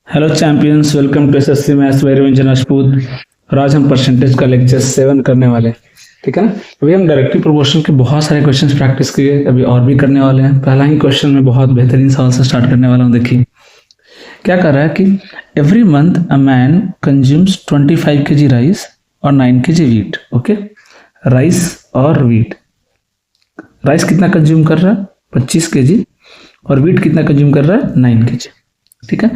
Hello champions, welcome to SSC maths by Ravindra Rajput. और आज हम परसेंटेज का लेक्चर 7 करने वाले हैं। ठीक है ना। अभी हम डायरेक्टली प्रोपोर्शन के बहुत सारे क्वेश्चंस प्रैक्टिस किए, अभी और भी करने वाले हैं। पहला ही क्वेश्चन में बहुत बेहतरीन सवाल से स्टार्ट करने वाला हूँ। देखिए क्या कर रहा है कि every month a man consumes 25 kg rice और 9 kg वीट। ओके, राइस और वीट। राइस कितना कंज्यूम कर रहा है? 25 kg। और वीट कितना कंज्यूम कर रहा है? 9 kg। ठीक है।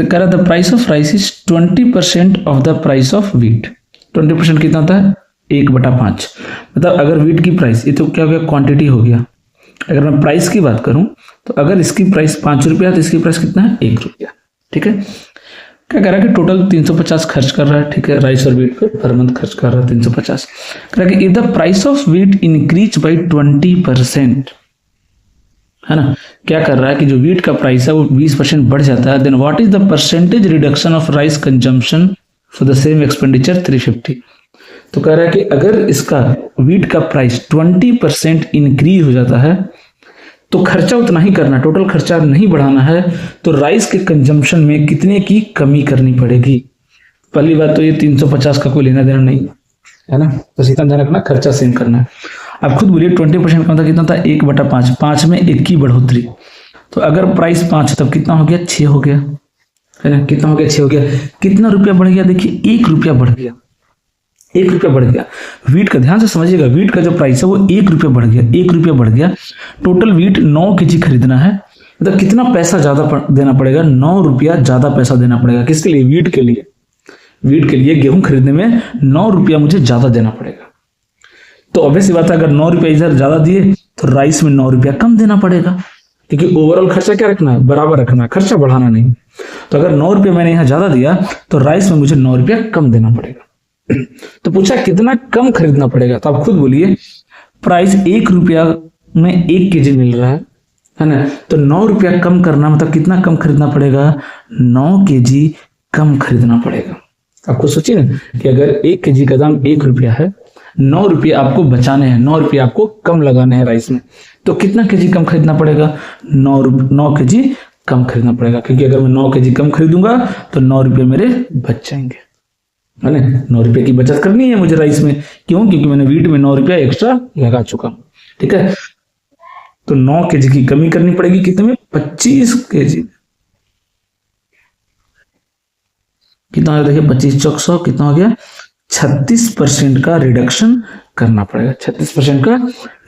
कह रहा the price of rice is 20% of the price of wheat. 20% कितना होता है? 1/5। मतलब अगर वीट की प्राइस, ये तो क्या हो गया, क्वांटिटी हो गया। अगर मैं प्राइस की बात करूं तो अगर इसकी प्राइस 5 रुपया तो इसकी प्राइस कितना है? 1 रुपया। ठीक है। क्या कह रहा है कि टोटल 350 खर्च कर रहा है। ठीक है, राइस और वीट पे पर मंथ खर्च कर रहा है 350। कह रहा है कि if the price of wheat increase by 20%, है ना। क्या कर रहा है कि जो वीट का प्राइस है वो 20% बढ़ जाता है, then what is the percentage reduction of rice consumption for the same expenditure 350। तो कह रहा है कि अगर इसका वीट का प्राइस 20% इंक्रीज हो जाता है तो खर्चा उतना ही करना, टोटल खर्चा नहीं बढ़ाना है, तो राइस के कंजम्पशन में कितने की कमी करनी पड़ेगी। पहली बात तो ये 350 का कोई लेना देना नहीं है ना, बस इतना ध्यान रखना, खर्चा सेम करना है। आप खुद बोलिए 20% का मतलब कितना था? 1/5। 5 में 1 की बढ़ोतरी। तो अगर प्राइस 5 तब कितना हो गया? 6 हो गया, है ना। कितना हो गया? 6 हो गया। कितना रुपया बढ़ गया? देखिए 1 रुपया बढ़ गया। 1 रुपया बढ़ गया। वीट का ध्यान से समझिएगा, वीट का जो प्राइस है वो 1 रुपया बढ़ गया। 1 रुपया बढ़ गया। टोटल वीट 9 kg खरीदना है, मतलब कितना पैसा ज्यादा देना पड़ेगा? 9 रुपया ज्यादा पैसा देना पड़ेगा। किसके लिए? वीट के लिए। वीट के लिए गेहूं खरीदने में 9 रुपया मुझे ज्यादा देना पड़ेगा। तो ऑब्वियस बात है, अगर 9 रुपया इधर ज्यादा दिए तो राइस में 9 रुपया कम देना पड़ेगा, क्योंकि ओवरऑल खर्चा क्या रखना है? बराबर रखना है, खर्चा बढ़ाना नहीं। तो अगर 9 रुपया मैंने यहां ज्यादा दिया तो राइस में मुझे 9 रुपया कम देना पड़ेगा। तो पूछा कितना कम खरीदना पड़ेगा, तो आप खुद बोलिए। प्राइस 1 रुपया में 1 kg मिल रहा है ना, तो 9 रुपया कम करना मतलब कितना कम खरीदना पड़ेगा? 9 kg कम खरीदना पड़ेगा। आपको सोचिए ना कि अगर 1 kg का दाम 1 रुपया है, 9 रुपये आपको बचाने हैं, 9 रुपये आपको कम लगाने हैं राइस में, तो कितना केजी कम खरीदना पड़ेगा? 9 kg कम खरीदना पड़ेगा, क्योंकि अगर मैं 9 kg कम खरीदूंगा तो 9 रुपये मेरे बच जाएंगे, है ना। 9 रुपये की बचत करनी है मुझे राइस में। क्यों? क्योंकि मैंने वीट में 9 रुपया एक्स्ट्रा लगा चुका हूं। ठीक है। तो 9 kg की कमी करनी पड़ेगी। कितने में? 25 kg। कितना हो गया? देखिए 25 चौक 100 कितना हो गया? 36% का रिडक्शन करना पड़ेगा। 36% का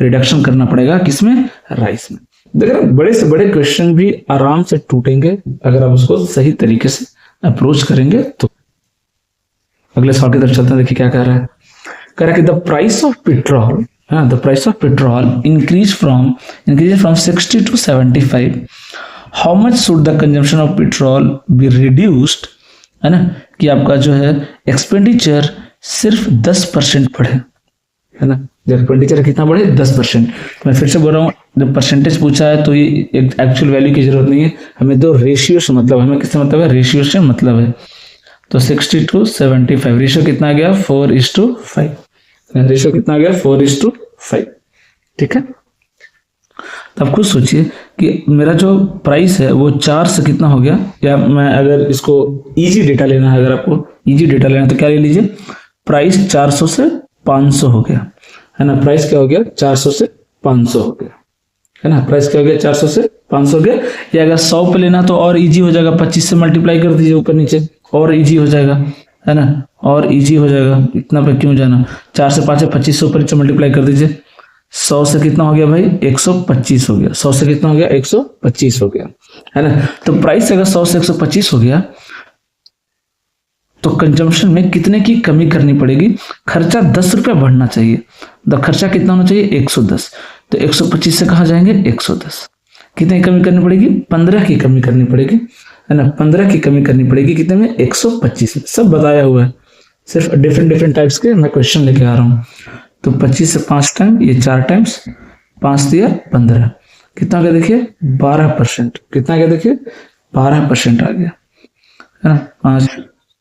रिडक्शन करना पड़ेगा किसमें? राइस में। देखिए बड़े से बड़े क्वेश्चन भी आराम से टूटेंगे अगर आप उसको सही तरीके से अप्रोच करेंगे तो। अगले सवाल की तरफ चलते हैं। देखिए क्या कह रहा है। कह रहा है कि the price of petrol, the price of petrol increase from 60 to 75। How much should the consumption of petrol be reduced, है ना, कि आपका जो है एक्सपेंडिचर सिर्फ 10% बढ़े, है ना। एक्सपेंडिचर कितना बढ़े? 10%। मैं फिर से बोल रहा हूँ, जब परसेंटेज पूछा है तो ये एक्चुअल वैल्यू की जरूरत नहीं है, हमें तो रेशियो से मतलब है। हमें किससे मतलब है? रेशियो से मतलब है। तो 60 to 75 रेशियो कितना आ गया? 4:5। रेशियो कितना आ गया? 4:5। ठीक है। तब खुद सोचिए कि मेरा जो प्राइस है वो 4 से कितना हो गया, या मैं अगर इसको इजी डेटा लेना है, अगर आपको इजी डेटा लेना है तो क्या ले लीजिए, प्राइस 400 से 500 हो गया, है ना। प्राइस क्या हो गया? 400 से 500 हो गया, है ना। प्राइस क्या हो गया? 400 से 500 हो गया। या अगर 100 पे लेना तो और इजी हो जाएगा, 25 से मल्टीप्लाई कर दीजिए ऊपर नीचे, और इजी हो जाएगा, है ना, और इजी हो जाएगा। इतना पे क्यों जाना? 4 से 5 है, 25 से ऊपर नीचे मल्टीप्लाई कर दीजिए। 100 से कितना हो गया भाई? 125 हो गया। 100 से कितना हो गया? 125 हो गया, है ना। तो प्राइस अगर 100 से 125 हो गया तो कंजम्पशन में कितने की कमी करनी पड़ेगी? खर्चा 10 रुपया बढ़ना चाहिए, तो खर्चा कितना होना चाहिए? 110। तो 125 से कहाँ जाएंगे? 110। कितने की कमी करनी पड़ेगी? 15 की कमी करनी पड़ेगी, है ना। 15 की कमी करनी पड़ेगी। कितने में? 125 में। सब बताया हुआ है, सिर्फ डिफरेंट टाइप्स के मैं क्वेश्चन लेके आ रहा हूँ। तो 25 से 5 टाइम, ये 4 टाइम्स 5 दिया 15। कितना गया? देखिए 12%। कितना गया? देखिए 12% आ गया, है ना। 5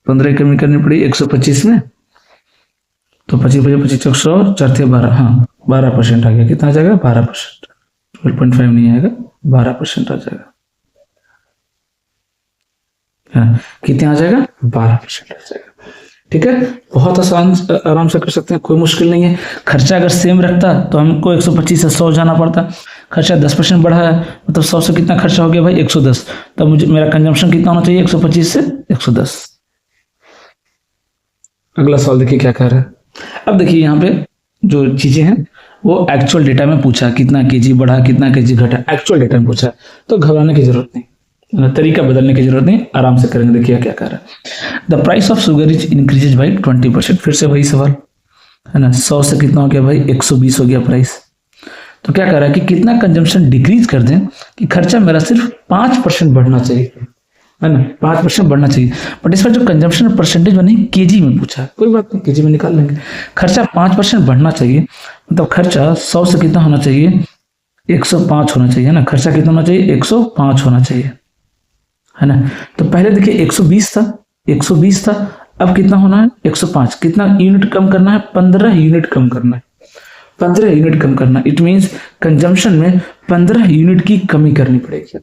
15 की कमी करनी पड़ी 125 में, तो 25 25 100 4 थे 12, हाँ 12% आ गया। कितना आ जाएगा? 12%। 12.5 नहीं आएगा, 12% आ जाएगा। है ना, कितने आ जाएगा 12% आ जाएगा। ठीक है, बहुत आसान आराम से कर सकते हैं, कोई मुश्किल नहीं है। खर्चा अगर सेम रखता तो हमको 125 से 100 जाना पड़ता, खर्चा 10% बढ़ा है, मतलब 100 से कितना खर्चा हो गया भाई 110, तब मुझे मेरा कंजम्पशन कितना होना चाहिए 125 से 110। अगला सवाल देखिए क्या कह रहा है। अब देखिए यहाँ पे जो चीजें हैं वो एक्चुअल डेटा में पूछा, कितना केजी बढ़ा कितना केजी घटा, एक्चुअल डेटा में पूछा, तो घबराने की जरूरत नहीं, तरीका बदलने की जरूरत नहीं, आराम से करेंगे। देखिए क्या कह रहा है, the price of sugar is increases by 20%। फिर से वही सवाल है ना, 100 से कितना हो गया भाई 120 हो गया प्राइस। तो क्या कह रहा है कि कितना कंजम्पशन डिक्रीज कर दें कि खर्चा मेरा सिर्फ 5% बढ़ना चाहिए, है ना, 5% बढ़ना चाहिए। बट इस पर जो कंजम्पशन परसेंटेज बनी केजी में पूछा, कोई बात नहीं केजी में निकाल लेंगे। खर्चा 5% बढ़ना चाहिए, मतलब खर्चा 100 से कितना होना चाहिए 105 होना चाहिए ना, खर्चा कितना होना चाहिए 105 होना चाहिए, है ना। तो पहले देखिए 120 था, 120 था, अब कितना होना है 105, कितना यूनिट कम करना है 15 यूनिट कम करना है, 15 यूनिट कम करना। इट मींस कंजम्पशन में 15 यूनिट की कमी करनी पड़ेगी,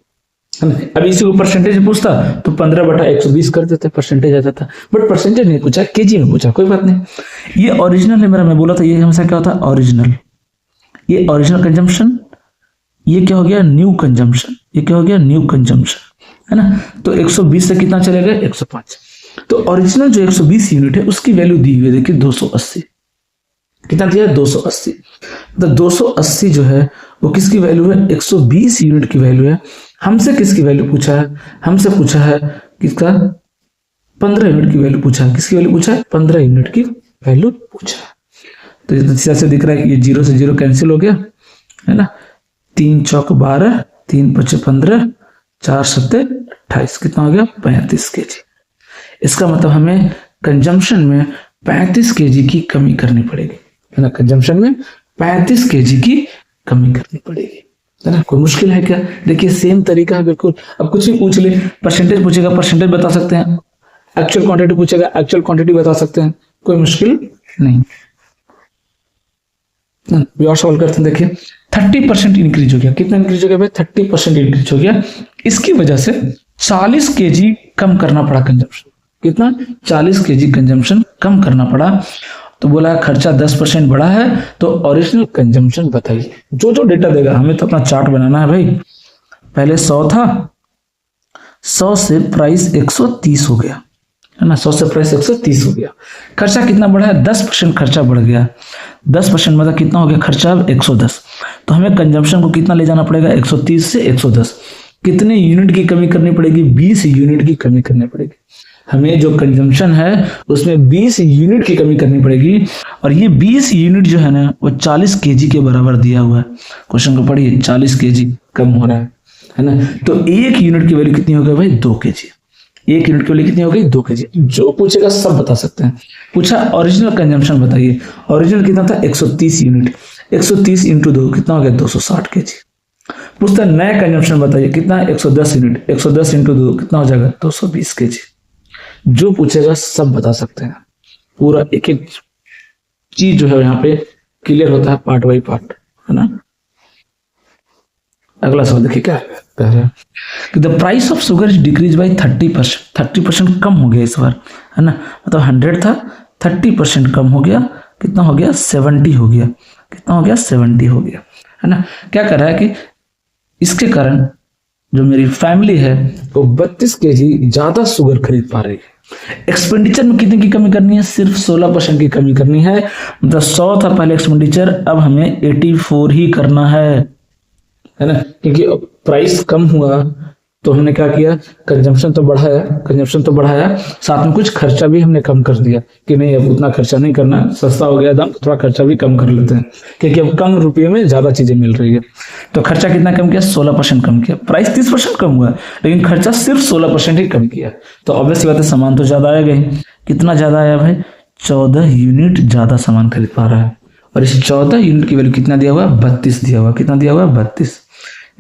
है ना। अब इसी को परसेंटेज पूछता तो 15/120 कर देते, परसेंटेज आ जाता, बट परसेंटेज नहीं पूछा, केजी में पूछा, कोई बात नहीं। ये ओरिजिनल है मेरा, मैं बोला था ये हमेशा क्या होता है ओरिजिनल, ये ओरिजिनल कंजम्पशन, ये क्या हो गया न्यू कंजम्पशन, ये क्या हो गया न्यू कंजम्पशन, है ना। तो 120 से कितना चलेगा 105, तो ओरिजिनल जो 120 यूनिट है उसकी वैल्यू दी हुई है, देखिए 280, कितना दिया है 280। तो 280 जो है वो किसकी वैल्यू है 120 यूनिट की वैल्यू है। हमसे किसकी वैल्यू पूछा है, हमसे पूछा है किसका 15 यूनिट की वैल्यू पूछा है, किसकी वैल्यू पूछा है 15 यूनिट की वैल्यू पूछा है। तो इस तरह से दिख रहा है कि ये 0 से 0 कैंसिल हो गया, है ना, 3 चौक 12, 3 पचे 15, 4 सत्ते 28, कितना हो गया 35 केजी। इसका मतलब हमें कंजम्पशन में 35 केजी की कमी करनी पड़ेगी, है ना, कंजम्पशन में 35 केजी की कमी करनी पड़ेगी, है ना। कोई मुश्किल है क्या, देखिए सेम तरीका है बिल्कुल। अब कुछ भी पूछ ले, परसेंटेज पूछेगा परसेंटेज बता सकते हैं, एक्चुअल क्वांटिटी पूछेगा एक्चुअल क्वांटिटी बता सकते हैं, कोई मुश्किल नहीं। और सॉल्व करते हैं, देखिए 30% इंक्रीज हो गया, कितना इंक्रीज हो गया भाई 30% इंक्रीज हो गया। इसकी वजह से 40 केजी कम करना पड़ा कंजम्पशन, कितना 40 केजी कंजम्पशन कम करना पड़ा। तो बोला खर्चा 10% बढ़ा है तो ओरिजिनल कंजम्पशन बताइए। जो जो डेटा देगा, हमें तो अपना चार्ट बनाना है भाई। पहले 100 था, 100 से प्राइस 130 हो गया, है ना, 100 से प्राइस 130 हो गया। खर्चा कितना बढ़ा है 10% खर्चा बढ़ गया, 10% मतलब कितना हो गया खर्चा 110। तो हमें कंजम्पशन को कितना ले जाना पड़ेगा 130 से 110, कितने यूनिट की कमी करनी पड़ेगी 20 यूनिट की कमी करनी पड़ेगी। हमें जो कंजम्पशन है उसमें 20 यूनिट की कमी करनी पड़ेगी, और ये 20 यूनिट जो है ना वो 40 केजी के बराबर दिया हुआ है। क्वेश्चन को पढ़िए, 40 केजी कम हो रहा है ना। तो एक यूनिट की वैल्यू कितनी हो गई भाई 2 केजी, एक यूनिट की वैल्यू कितनी हो गई 2 केजी। जो पूछेगा सब बता सकते हैं। पूछा ओरिजिनल कंजम्पशन बताइए, ओरिजिनल कितना था 130 यूनिट, 130 इंटू 2 कितना हो गया 260 केजी। पूछता नया कंजम्पशन बताइए, कितना 110 यूनिट, 110 इंटू 2 कितना हो जाएगा 220 केजी। जो पूछेगा सब बता सकते हैं, पूरा एक एक चीज जो है यहाँ पे क्लियर होता है पार्ट बाई पार्ट, है ना। अगला सवाल देखिए क्या कह रहा है कि the price of sugar is decrease by 30%, 30% कम हो गया इस बार, है ना। मतलब 100 था, 30% कम हो गया, कितना हो गया 70 हो गया, कितना हो गया 70 हो गया, है ना। क्या कर रहा है कि इसके कारण जो मेरी फैमिली है वो 32 केजी ज्यादा शुगर खरीद पा रही है। एक्सपेंडिचर में कितने की कमी करनी है, सिर्फ 16% की कमी करनी है। मतलब 100 था पहले एक्सपेंडिचर, अब हमें 84 ही करना है ना, क्योंकि प्राइस कम हुआ तो हमने क्या किया कंजम्पशन तो बढ़ाया, कंजम्पशन तो बढ़ाया, साथ में कुछ खर्चा भी हमने कम कर दिया कि नहीं अब उतना खर्चा नहीं करना, सस्ता हो गया दाम तो थोड़ा खर्चा भी कम कर लेते हैं, क्योंकि अब कम रुपये में ज्यादा चीजें मिल रही है। तो खर्चा कितना कम किया 16% कम किया। प्राइस 30% कम हुआ लेकिन खर्चा सिर्फ 16% ही कम किया। तो ऑब्वियसली बात है सामान तो ज्यादा आएगा ही। कितना ज्यादा आया भाई 14 यूनिट ज्यादा सामान खरीद पा रहा है, और इस 14 यूनिट की वैल्यू कितना दिया हुआ 32 दिया हुआ, कितना दिया हुआ 32।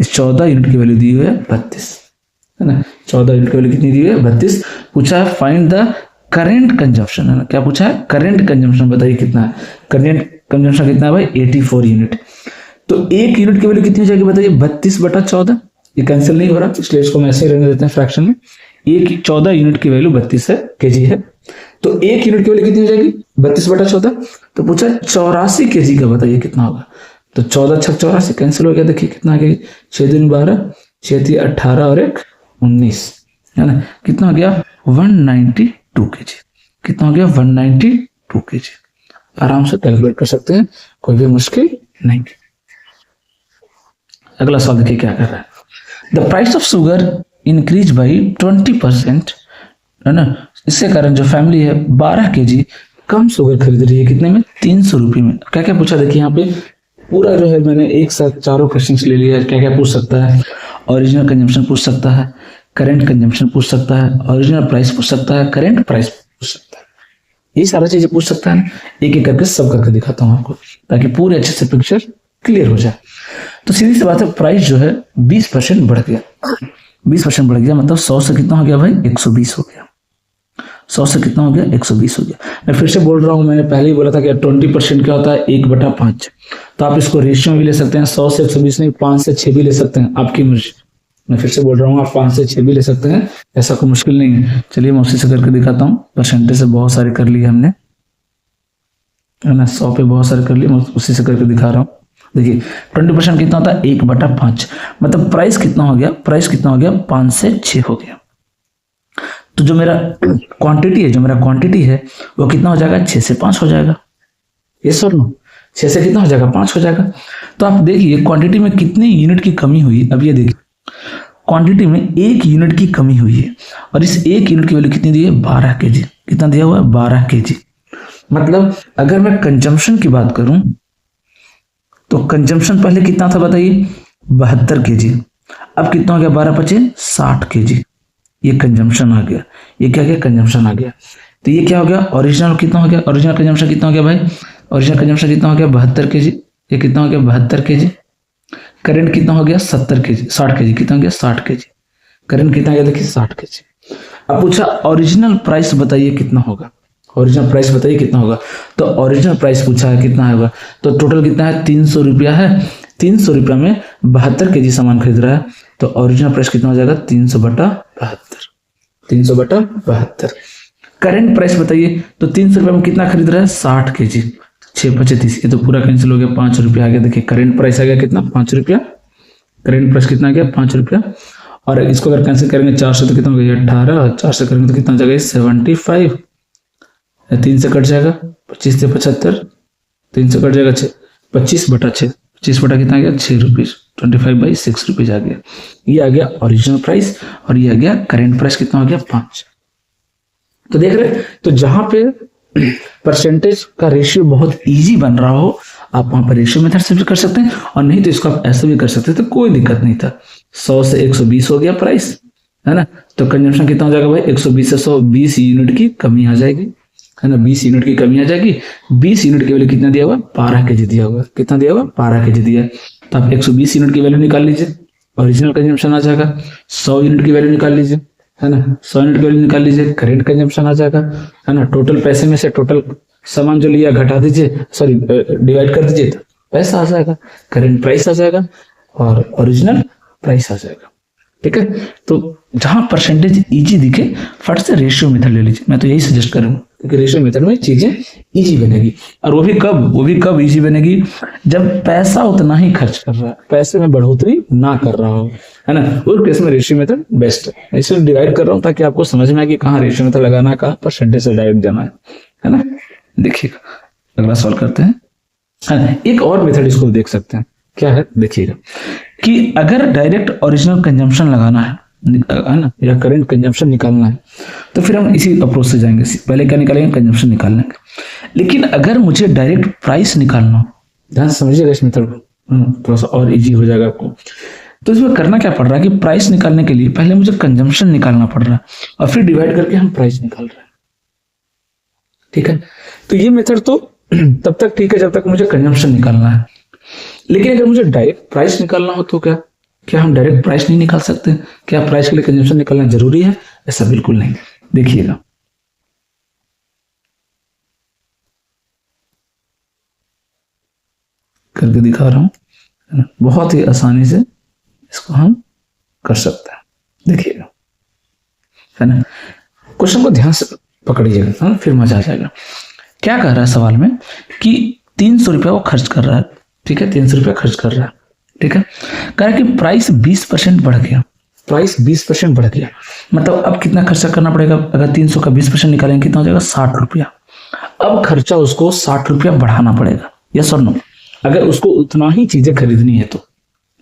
इस 14 यूनिट की वैल्यू दी हुई है 32, है ना। 14 यूनिट की वैल्यू कितनी दी है 32। पूछा है फाइंड द करेंट कंजम्पशन, है ना। क्या पूछा है करेंट कंजम्पशन बताइए कितना है। करेंट कंजम्पशन कितना है भाई 84 यूनिट। तो एक यूनिट की वैल्यू कितनी हो जाएगी बताइए 32/14। ये कैंसिल नहीं हो रहा इसलिए इसको हम ऐसे ही रहने देते हैं फ्रैक्शन में। एक 14 यूनिट की वैल्यू 32 केजी है, तो एक यूनिट की वैल्यू कितनी हो जाएगी 32/14। तो पूछा 84 केजी का बताइए कितना होगा। तो 14 छक 84 कैंसिल हो गया, देखिए कितना आ गया 6 दूनी 12, 6 3 18 और 1 19, है ना, कितना हो गया 192 केजी। कितना हो गया 192 केजी। आराम से कैलकुलेट कर सकते हैं, कोई भी मुश्किल नहीं। अगला सवाल देखिए क्या कर रहा है। The price of sugar increase by 20%, है ना, इसके कारण जो फैमिली है 12 केजी कम शुगर खरीद रही है, कितने में 300 रुपये में। क्या क्या पूछा देखिए यहाँ पे, पूरा जो है मैंने एक साथ चारों क्वेश्चंस ले लिया है। क्या क्या पूछ सकता है, ओरिजिनल कंजम्पशन पूछ सकता है, करेंट कंजम्पशन पूछ सकता है, ओरिजिनल प्राइस पूछ सकता है, करेंट प्राइस पूछ सकता है, ये सारा चीजें पूछ सकता है। एक एक करके सब करके दिखाता हूँ आपको, ताकि पूरे अच्छे से पिक्चर क्लियर हो जाए। तो सीधी सी बात है, प्राइस जो है 20% बढ़ गया, 20% बढ़ गया, मतलब 100 से कितना हो गया भाई 120 हो गया। 100 से कितना हो गया 120 हो गया। मैं फिर से बोल रहा हूँ, मैंने पहले ही बोला था कि 20% क्या होता है 1/5। तो आप इसको रेशियो में भी ले सकते हैं, 100 से 120 नहीं, 5 से 6 भी ले सकते हैं, आपकी मर्जी। मैं फिर से बोल रहा हूँ, आप 5 से 6 भी ले सकते हैं, ऐसा कोई मुश्किल नहीं है। चलिए मैं उसी से करके दिखाता हूँ। परसेंटेज से बहुत सारे कर लिए हमने, है ना, 100 पे बहुत सारे कर लिए, मैं उसी से करके दिखा रहा हूँ। देखिए 20% कितना होता है 1/5, मतलब प्राइस कितना हो गया, प्राइस कितना हो गया 5 से 6 हो गया। तो जो मेरा क्वांटिटी है वो कितना हो जाएगा 6 से 5 हो जाएगा। ये सर नो 6 से कितना हो जाएगा 5 हो जाएगा। तो आप देखिए क्वांटिटी में कितने यूनिट की कमी हुई। अब ये देखिए क्वांटिटी में 1 यूनिट की कमी हुई है, और इस 1 यूनिट की वैल्यू कितनी दी है 12 केजी। कितना दिया हुआ है 12 केजी। मतलब अगर मैं कंजम्पशन की बात करूं तो कंजम्पशन पहले कितना था बताइए 72 केजी, अब कितना हो गया 12 × 60 केजी। ये कंजम्पशन आ गया, ये क्या गया कंजम्पशन आ गया। तो ये क्या हो गया ओरिजिनल कितना हो गया, ओरिजिनल कंजम्पशन कितना हो गया भाई, ओरिजिनल कंजम्पशन कितना हो गया 72 केजी। ये कितना हो गया 72 केजी। करेंट कितना हो गया 70 केजी, 60 केजी, कितना हो गया 60 केजी। करेंट कितना गया देखिए 60 केजी। अब पूछा ओरिजिनल प्राइस बताइए कितना होगा, ओरिजिनल प्राइस बताइए कितना होगा। तो ओरिजिनल प्राइस पूछा है कितना होगा, तो टोटल कितना है 300 रुपया है। 300 रुपया में 72 केजी सामान खरीद रहा है, तो ओरिजिनल प्राइस कितना हो जाएगा 300/72, 300/72। करेंट प्राइस बताइए, तो 300 रुपये में कितना खरीद रहा है 60 केजी, 6 × 30, ये तो पूरा कैंसिल हो गया, 5 रुपया आ गया। देखिए करेंट प्राइस आ गया कितना 5 रुपया, करेंट प्राइस कितना आ गया 5 रुपया। और इसको अगर कैंसिल करेंगे 4 से तो कितना हो गया 18, 4 से करेंगे तो कितना हो जाएगा 75, 3 से कट जाएगा 25 से 75, 3 से कट जाएगा 6, 25/6, 25 कितना आ गया 6 रुपीज, 25/6 रुपीज आ गया। ये आ गया ओरिजिनल प्राइस, और ये आ गया करेंट प्राइस कितना हो गया 5। तो देख रहे, तो जहां पे परसेंटेज का रेशियो बहुत इजी बन रहा हो, आप वहां पर रेशियो मेथड से भी कर सकते हैं, और नहीं तो इसको आप ऐसे भी कर सकते हैं, तो कोई दिक्कत नहीं था। 100 से 120 हो गया प्राइस, है ना, तो कंजम्पशन कितना हो जाएगा भाई 120 से 100, 20 यूनिट की कमी आ जाएगी, है ना, 20 यूनिट की कमी आ जाएगी। 20 यूनिट की वैल्यू कितना दिया हुआ 12 केजी दिया हुआ, कितना दिया हुआ 12 केजी दिया। तो आप 120 यूनिट की वैल्यू निकाल लीजिए, ओरिजिनल कंजम्पशन आ जाएगा। 100 यूनिट की वैल्यू निकाल लीजिए, है ना, 100 यूनिट की वैल्यू निकाल लीजिए, करेंट कंजम्पशन आ जाएगा, है ना। टोटल पैसे में से टोटल सामान जो लिया घटा दीजिए, सॉरी डिवाइड कर दीजिए, तो पैसा आ जाएगा, करेंट प्राइस आ जाएगा और ओरिजिनल प्राइस आ जाएगा। ठीक है, तो जहां परसेंटेज इजी दिखे फट से रेशियो मेथड ले लीजिए, मैं तो यही सजेस्ट करूंगा, क्योंकि रेशियो मेथड में चीजें इजी बनेगी। और वो भी कब इजी बनेगी, जब पैसा उतना ही खर्च कर रहा है, पैसे में बढ़ोतरी ना कर रहा हो, है ना, उस केस में रेशियो मेथड बेस्ट है। इसलिए डिवाइड कर रहा हूँ ताकि आपको समझ में आए कि कहाँ रेशियो मेथड लगाना है, कहाँ परसेंटेज से डायरेक्ट जाना है ना। देखिएगा अगला सवाल करते हैं, है ना। एक और मेथड इसको देख सकते हैं, क्या है देखिएगा, कि अगर डायरेक्ट ओरिजिनल कंजम्पशन लगाना है ना, या करंट कंजम्पशन निकालना है, तो फिर हम इसी अप्रोच से जाएंगे। पहले क्या निकालेंगे कंजम्पशन निकालने का। लेकिन अगर मुझे डायरेक्ट प्राइस निकालना हो, ध्यान से समझिएगा इस मेथड को, थोड़ा सा और इजी हो जाएगा आपको। तो इसमें करना क्या पड़ रहा है कि प्राइस निकालने के लिए पहले मुझे कंजम्पशन निकालना पड़ रहा है, और फिर डिवाइड करके हम प्राइस निकाल रहे हैं। ठीक है, तो ये मेथड तो तब तक ठीक है जब तक मुझे कंजम्पशन निकालना है। लेकिन अगर मुझे डायरेक्ट प्राइस निकालना हो तो क्या हम डायरेक्ट प्राइस नहीं निकाल सकते? क्या प्राइस के लिए कंजम्पशन निकालना जरूरी है? ऐसा बिल्कुल नहीं। देखिएगा करके दिखा रहा हूं, बहुत ही आसानी से इसको हम कर सकते हैं। देखिएगा है ना। क्वेश्चन को ध्यान से पकड़िएगा, है ना, फिर मजा आ जाएगा। क्या कह रहा है सवाल में कि 300 रुपया वो खर्च कर रहा है, ठीक है, 300 रुपया खर्च कर रहा है, ठीक है। कह रहा है कि प्राइस 20% बढ़ गया, प्राइस 20% बढ़ गया, मतलब अब कितना खर्चा करना पड़ेगा। अगर 300 का 20% निकालेंगे कितना हो जाएगा, 60 रुपया। अब खर्चा उसको 60 रुपया बढ़ाना पड़ेगा, यस और नो, अगर उसको उतना ही चीजें खरीदनी है तो,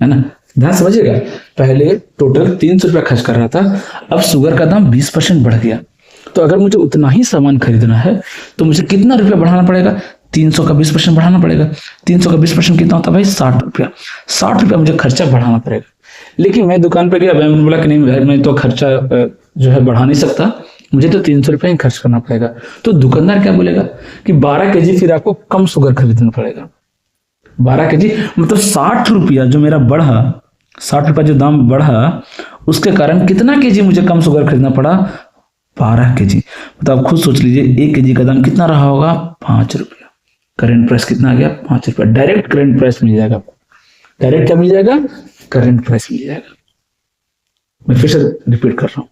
है ना। ध्यान समझिएगा, पहले टोटल 300 रुपया खर्च कर रहा था, अब शुगर का दाम 20% बढ़ गया, तो अगर मुझे उतना ही सामान खरीदना है तो मुझे कितना रुपया बढ़ाना पड़ेगा, 300 का 20% बढ़ाना पड़ेगा। 300 का 20% कितना होता है भाई, 60 रुपया। 60 रुपया मुझे खर्चा बढ़ाना पड़ेगा। लेकिन मैं दुकान पर गया, मैंने बोला कि नहीं भाई मैं तो खर्चा जो है बढ़ा नहीं सकता, मुझे तो 300 रुपया ही खर्च करना पड़ेगा। तो दुकानदार क्या बोलेगा कि 12 केजी फिर आपको कम शुगर खरीदना पड़ेगा। 12 केजी मतलब 60 रुपया जो मेरा बढ़ा, 60 रुपया जो दाम बढ़ा, उसके कारण कितना केजी मुझे कम शुगर खरीदना पड़ा, 12 केजी। मतलब आप खुद सोच लीजिए 1 केजी का दाम कितना रहा होगा, 5 रुपया। करेंट प्राइस कितना आ गया, 5 रुपया। डायरेक्ट करेंट प्राइस मिल जाएगा आपको। डायरेक्ट क्या मिल जाएगा, करेंट प्राइस मिल जाएगा। मैं फिर से रिपीट कर रहा हूं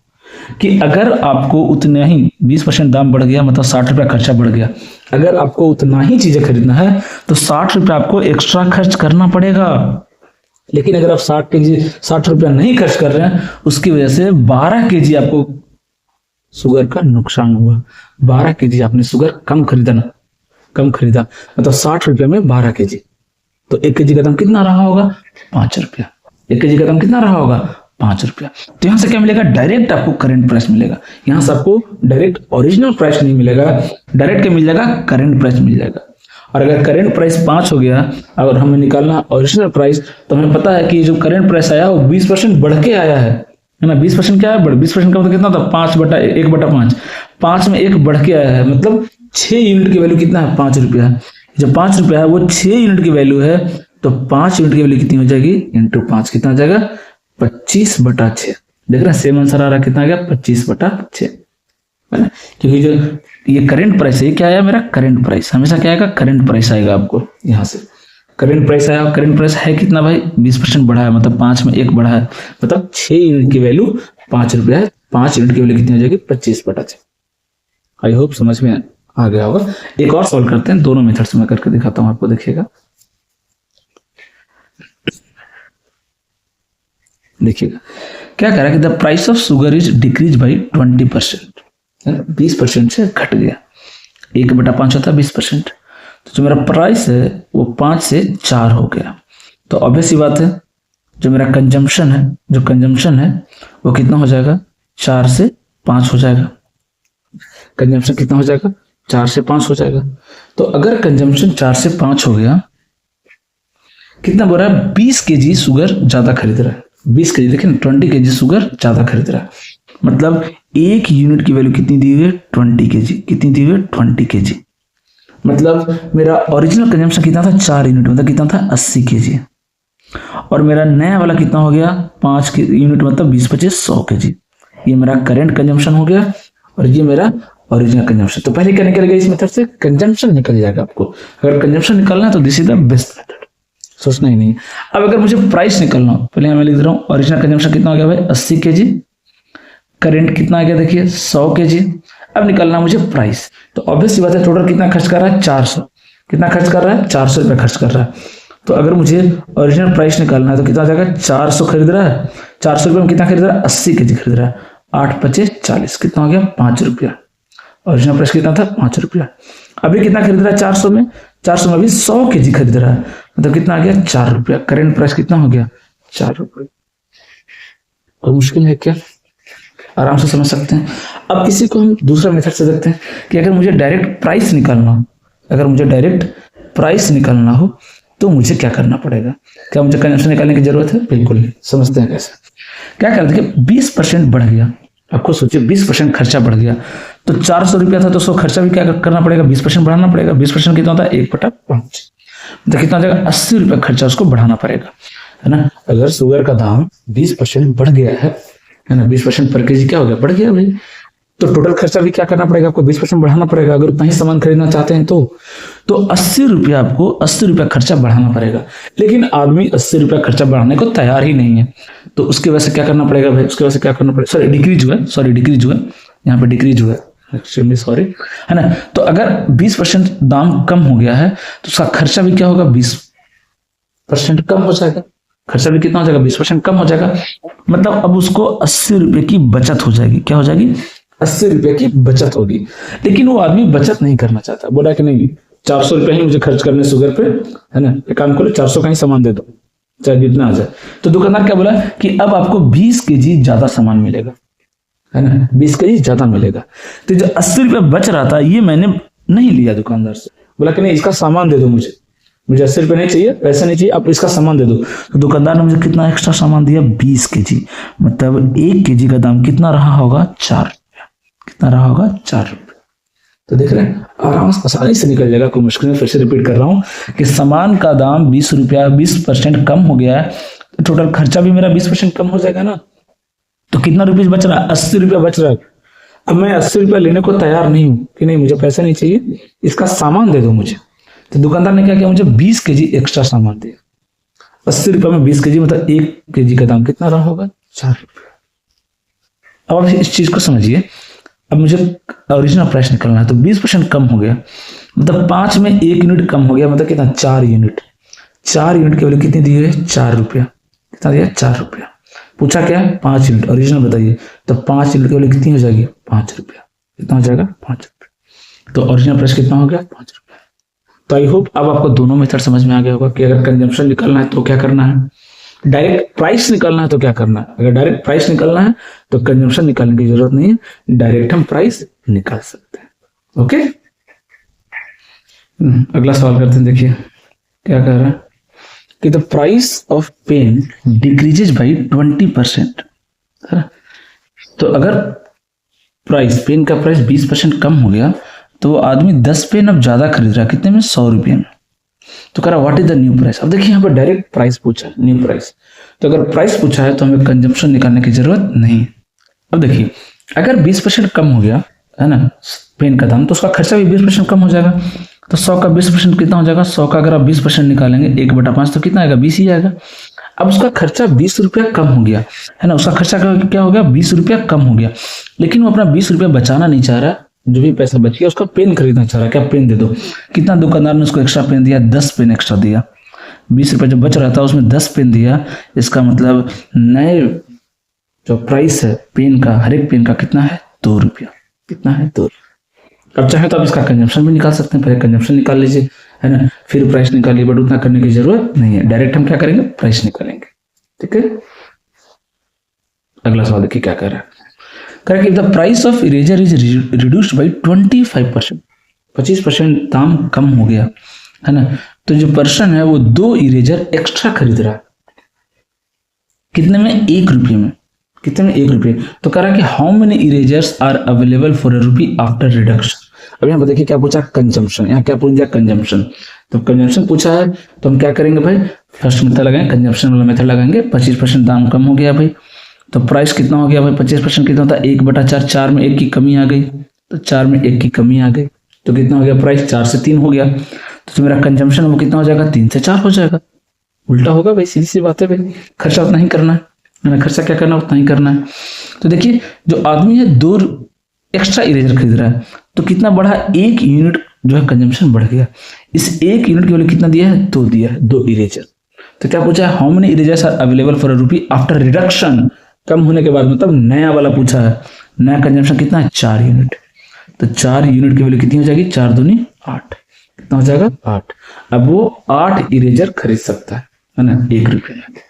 कि अगर आपको उतना ही 20% दाम बढ़ गया, मतलब 60 रुपया खर्चा बढ़ गया, अगर आपको उतना ही चीजें खरीदना है तो 60 रुपया आपको एक्स्ट्रा खर्च करना पड़ेगा। लेकिन अगर आप 60 रुपया नहीं खर्च कर रहे हैं, उसकी वजह से 12 केजी आपको शुगर का नुकसान हुआ। 12 केजी आपने शुगर कम खरीदा, मतलब 60 रुपया में 12 केजी, तो 1 केजी का दाम कितना रहा होगा, 5 रुपया। 1 केजी का दाम कितना रहा होगा, 5 रुपया। तो यहां से क्या मिलेगा, डायरेक्ट आपको करंट प्राइस मिलेगा। यहां से आपको डायरेक्ट ओरिजिनल प्राइस नहीं मिलेगा, डायरेक्ट क्या मिल जाएगा, करंट प्राइस मिल जाएगा। और अगर करंट प्राइस 5 हो गया, अगर हमें निकालना ओरिजिनल प्राइस, तो हमें पता है कि जो करंट प्राइस आया वो 20% बढ़ के आया है ना। 20% क्या है, 20% का मतलब कितना था, 5/1/5। 5 में 1 बढ़ के आया है, मतलब 6 यूनिट की वैल्यू कितना है, 5 रुपया है। जब 5 रुपया है वो 6 यूनिट की वैल्यू है, तो 5 यूनिट की वैल्यू कितनी हो जाएगी, इंटू 5 कितना हो जाएगा, 25/6। देख रहे हैं सेम आंसर आ रहा है, कितना आ गया, 25/6, है ना। क्योंकि जो ये करंट प्राइस है, ये क्या आया, मेरा करंट प्राइस। हमेशा क्या आएगा, करंट प्राइस आएगा आपको। यहाँ से करंट प्राइस आया, करंट प्राइस है कितना भाई, 20% बढ़ा है, मतलब 5 में 1 बढ़ा है, मतलब 6 यूनिट की वैल्यू 5 रुपया है। 5 यूनिट की वैल्यू कितनी हो जाएगी, 25/6। आई होप समझ में आ गया होगा। एक और सॉल्व करते हैं, दोनों मेथड से मैं करके दिखाता हूं आपको, देखिएगा। देखिएगा क्या कह रहा है कि the price of sugar is decrease by 20%, 20% से घट गया। 1/5 होता है 20%, तो जो मेरा प्राइस है वो 5 से 4 हो गया। तो ऑब्वियस सी बात है, जो मेरा कंजम्पशन है वो कितना हो जाएगा, 4 से 5 हो जाएगा। कंजम्पशन कितना हो जाएगा, 4 से 5 हो जाएगा। तो अगर कंजम्पशन 4 से 5 हो गया, कितना बोल रहा है, 20 केजी शुगर ज्यादा खरीद रहा है। 20 केजी, देखिए 20 केजी शुगर ज्यादा खरीद रहा है, मतलब 1 यूनिट की वैल्यू कितनी दी हुई है, 20 केजी। कितनी दी हुई है, 20 केजी। मतलब मेरा ओरिजिनल कंजम्पशन कितना था, 4 यूनिट, मतलब कितना था, 80 केजी। और मेरा नया वाला कितना हो गया, 5 यूनिट, मतलब 20/25 केजी। ये मेरा करेंट कंजम्पशन हो गया और ये मेरा ओरिजिनल कंजम्पशन। तो पहले क्या निकल गया इस मेथड से, कंजम्पशन निकल जाएगा आपको। अगर कंजम्पशन निकलना है तो this is the best method, सोचना ही नहीं। अब अगर मुझे प्राइस निकलना हो, पहले मैं लिख रहा हूँ ओरिजिनल कंजम्पशन कितना हो गया भाई, 80 केजी। करेंट कितना आ गया, देखिए 100 केजी। अब निकलना मुझे प्राइस, तो ऑब्वियस बात है टोटल कितना खर्च कर रहा है, 400। कितना खर्च कर रहा है, 400 रुपया खर्च कर रहा है। तो अगर मुझे ओरिजिनल प्राइस निकालना है तो कितना आ जाएगा, 400 खरीद रहा है, 400 रुपये में कितना खरीद रहा है, 80 केजी खरीद रहा है। 8×5 = 40, कितना हो गया, 5 रुपया। ओरिजिनल प्राइस कितना था, 5 रुपया। अभी कितना खरीद रहा है, 400 में, 400 में अभी 100 केजी खरीद रहा है, मतलब कितना आ गया, 4 रुपया। करेंट प्राइस कितना हो गया, 4 रुपये। और मुश्किल है क्या, आराम से समझ सकते हैं। अब इसी को हम दूसरा मेथड से देखते हैं कि अगर मुझे डायरेक्ट प्राइस निकालना हो, तो मुझे क्या करना पड़ेगा। क्या मुझे कंजम्पशन निकालने की जरूरत है, बिल्कुल नहीं। समझते हैं कैसे, क्या कर देखिए 20% बढ़ गया। आपको सोचिए 20% खर्चा बढ़ गया, तो 400 रुपया था तो उसको खर्चा भी क्या करना पड़ेगा, 20% बढ़ाना पड़ेगा। 20% कितना होता है, 1/5, तो कितना हो जाएगा, 80 रुपया खर्चा उसको बढ़ाना पड़ेगा, है ना। अगर शुगर का दाम 20% बढ़ गया है ना, 20% पर केजी क्या हो गया, बढ़ गया भाई। तो टोटल खर्चा भी क्या करना पड़ेगा आपको, 20% बढ़ाना पड़ेगा अगर उतना ही सामान खरीदना चाहते हैं तो 80 रुपया आपको 80 रुपया खर्चा बढ़ाना पड़ेगा। लेकिन आदमी 80 रुपया खर्चा बढ़ाने को तैयार ही नहीं है, तो उसके वजह से क्या करना पड़ेगा भाई, उसके वजह से क्या करना पड़ेगा, डिक्रीज हुआ यहाँ पे, डिक्रीज हुआ एक्सट्रीमली सॉरी, है ना। तो अगर 20% दाम कम हो गया है तो उसका खर्चा भी क्या होगा, 20% कम हो जाएगा। खर्चा भी कितना हो जाएगा, 20% कम हो जाएगा। मतलब अब उसको 80 रुपए की बचत हो जाएगी। क्या हो जाएगी, 80 रुपए की बचत होगी। लेकिन वो आदमी बचत नहीं करना चाहता, बोला कि नहीं 400 रुपए ही मुझे खर्च करने शुगर पे, है ना, एक काम करो 400 का ही सामान दे दो चाहे जितना आ जाए। तो दुकानदार क्या बोला कि अब आपको 20 केजी ज्यादा सामान मिलेगा, है ना, 20 केजी ज्यादा मिलेगा। तो जो 80 रुपया बच रहा था ये मैंने नहीं लिया दुकानदार से, बोला कि नहीं इसका सामान दे दो मुझे 80 रुपये नहीं चाहिए, पैसा नहीं चाहिए, आप इसका सामान दे दो। तो दुकानदार ने मुझे कितना एक्स्ट्रा सामान दिया, 20 केजी। मतलब 1 केजी का दाम कितना रहा होगा, 4 रुपया। कितना रहा होगा, 4 रुपया। तो देख रहे हैं आराम से आसानी से निकल जाएगा, कोई मुश्किल नहीं। फिर से रिपीट कर रहा हूं कि सामान का दाम 20 रुपया 20% कम हो गया है, तो टोटल खर्चा भी मेरा 20% कम हो जाएगा ना। तो कितना रुपीज बच रहा है, 80 रुपया बच रहा है। अब मैं 80 रुपया लेने को तैयार नहीं हूं कि नहीं मुझे पैसा नहीं चाहिए, इसका सामान दे दो मुझे। तो दुकानदार ने क्या किया, मुझे 20 केजी एक्स्ट्रा सामान दिया। 80 रुपये में 20 केजी मतलब 1 केजी का दाम कितना रहा होगा, 4 रुपये। अब इस चीज को समझिए, अब मुझे ओरिजिनल प्राइस निकलना है। तो 20% कम हो गया, मतलब 5 में 1 यूनिट कम हो गया, मतलब कितना, 4 यूनिट। 4 यूनिट के वैल्यू कितनी दी है, 4 रुपया। कितना दिया, 4 रुपया। पूछा क्या है, 5 यूनिट ओरिजिनल बताइए। तो 5 यूनिट की वैल्यू कितनी हो जाएगी, 5 रुपया। कितना हो जाएगा, 5 रुपया। तो ओरिजिनल प्राइस कितना हो गया, 5 रुपया। तो आई होप अब आपको दोनों मेथड समझ में आ गया होगा कि अगर कंजम्पशन निकालना है तो क्या करना है, डायरेक्ट प्राइस निकालना है तो क्या करना है। अगर डायरेक्ट प्राइस निकालना है तो कंजम्पशन निकालने की जरूरत नहीं है, डायरेक्ट हम प्राइस निकाल सकते हैं। ओके, अगला सवाल करते हैं। देखिए क्या कह रहा है कि the price of pen decreases by 20%। तो अगर प्राइस, पेन का प्राइस 20% कम हो गया तो आदमी 10 पेन अब ज्यादा खरीद रहा है, कितने में, 100 रुपये में। तो कह रहा what is the new price. अब देखिए यहाँ पर डायरेक्ट प्राइस पूछा है, न्यू प्राइस। तो अगर प्राइस पूछा है तो हमें कंजम्पशन निकालने की जरूरत नहीं है। अब देखिए अगर 20% कम हो गया है ना पेन का दाम, तो उसका खर्चा भी 20% कम हो जाएगा। तो 100 का 20% कितना हो जाएगा, 100 का अगर आप 20% निकालेंगे 1/5 तो कितना आएगा, 20 ही आएगा। अब उसका खर्चा 20 रुपया कम हो गया, है ना, उसका खर्चा क्या हो गया, 20 रुपया कम हो गया। लेकिन वो अपना 20 रुपया बचाना नहीं चाह रहा, जो भी पैसा बच गया उसका पेन खरीदना चाह रहा है। क्या, पेन दे दो। कितना दुकानदार ने उसको एक्स्ट्रा पेन दिया, 10 पेन एक्स्ट्रा दिया। 20 रुपये जो बच रहा था उसमें 10 पेन दिया। इसका मतलब नए जो प्राइस है पेन का, हर एक पेन का कितना है, 2 रुपया। कितना है, 2 रुपया। अब चाहे तो आप इसका कंजम्पशन भी निकाल सकते हैं, पहले कंजम्पशन निकाल लीजिए, है ना, फिर प्राइस निकालिए। बट उतना करने की जरूरत नहीं है, डायरेक्ट हम क्या करेंगे, प्राइस निकालेंगे। ठीक है, अगला सवाल देखिए क्या कह रहा है। Correct, if the price of eraser is reduced by 25%, 25% दाम कम हो गया, है ना। तो जो पर्सन है वो 2 इरेजर एक्स्ट्रा खरीद रहा है, कितने में, 1 रुपये में। कितने में, 1 रुपये। तो कह रहा है कि how many erasers are available for ₹1 after reduction. अब यहाँ पर देखिए क्या पूछा, कंजम्पशन। यहाँ क्या पूछ दिया, कंजम्पशन। तो कंजम्पशन पूछा है तो हम क्या करेंगे भाई, फर्स्ट मेथड लगाएंगे, कंजम्पशन वाला मेथड लगाएंगे। 25% दाम कम हो गया भाई, तो प्राइस कितना हो गया भाई, 25% कितना होता है, 1/4। 4 में 1 की कमी आ गई, तो 4 में 1 की कमी आ गई, तो कितना हो गया, प्राइस 4 से 3 हो गया। तो जो मेरा कंजम्पशन वो कितना हो जाएगा, 3 से 4 हो जाएगा। उल्टा होगा भाई, सीधी सी बात है भाई, खर्चा उतना ही करना है, खर्चा क्या करना है, उतना ही करना है। तो देखिए जो आदमी है 2 एक्स्ट्रा इरेजर खरीद रहा है, तो कितना बढ़ा, 1 यूनिट जो है कंजम्पशन बढ़ गया। इस 1 यूनिट के लिए कितना दिया है, 2 दिया है, 2 इरेजर। तो क्या पूछा है, how many erasers are available for ₹1 after reduction. कम होने के बाद, मतलब नया वाला पूछा है, नया कंजम्पशन कितना है, 4 यूनिट। तो 4 यूनिट की वैल्यू कितनी हो जाएगी, 4 दूनी 8। कितना हो जाएगा, 8। अब वो 8 इरेजर खरीद सकता है ना, 1 रुपये में।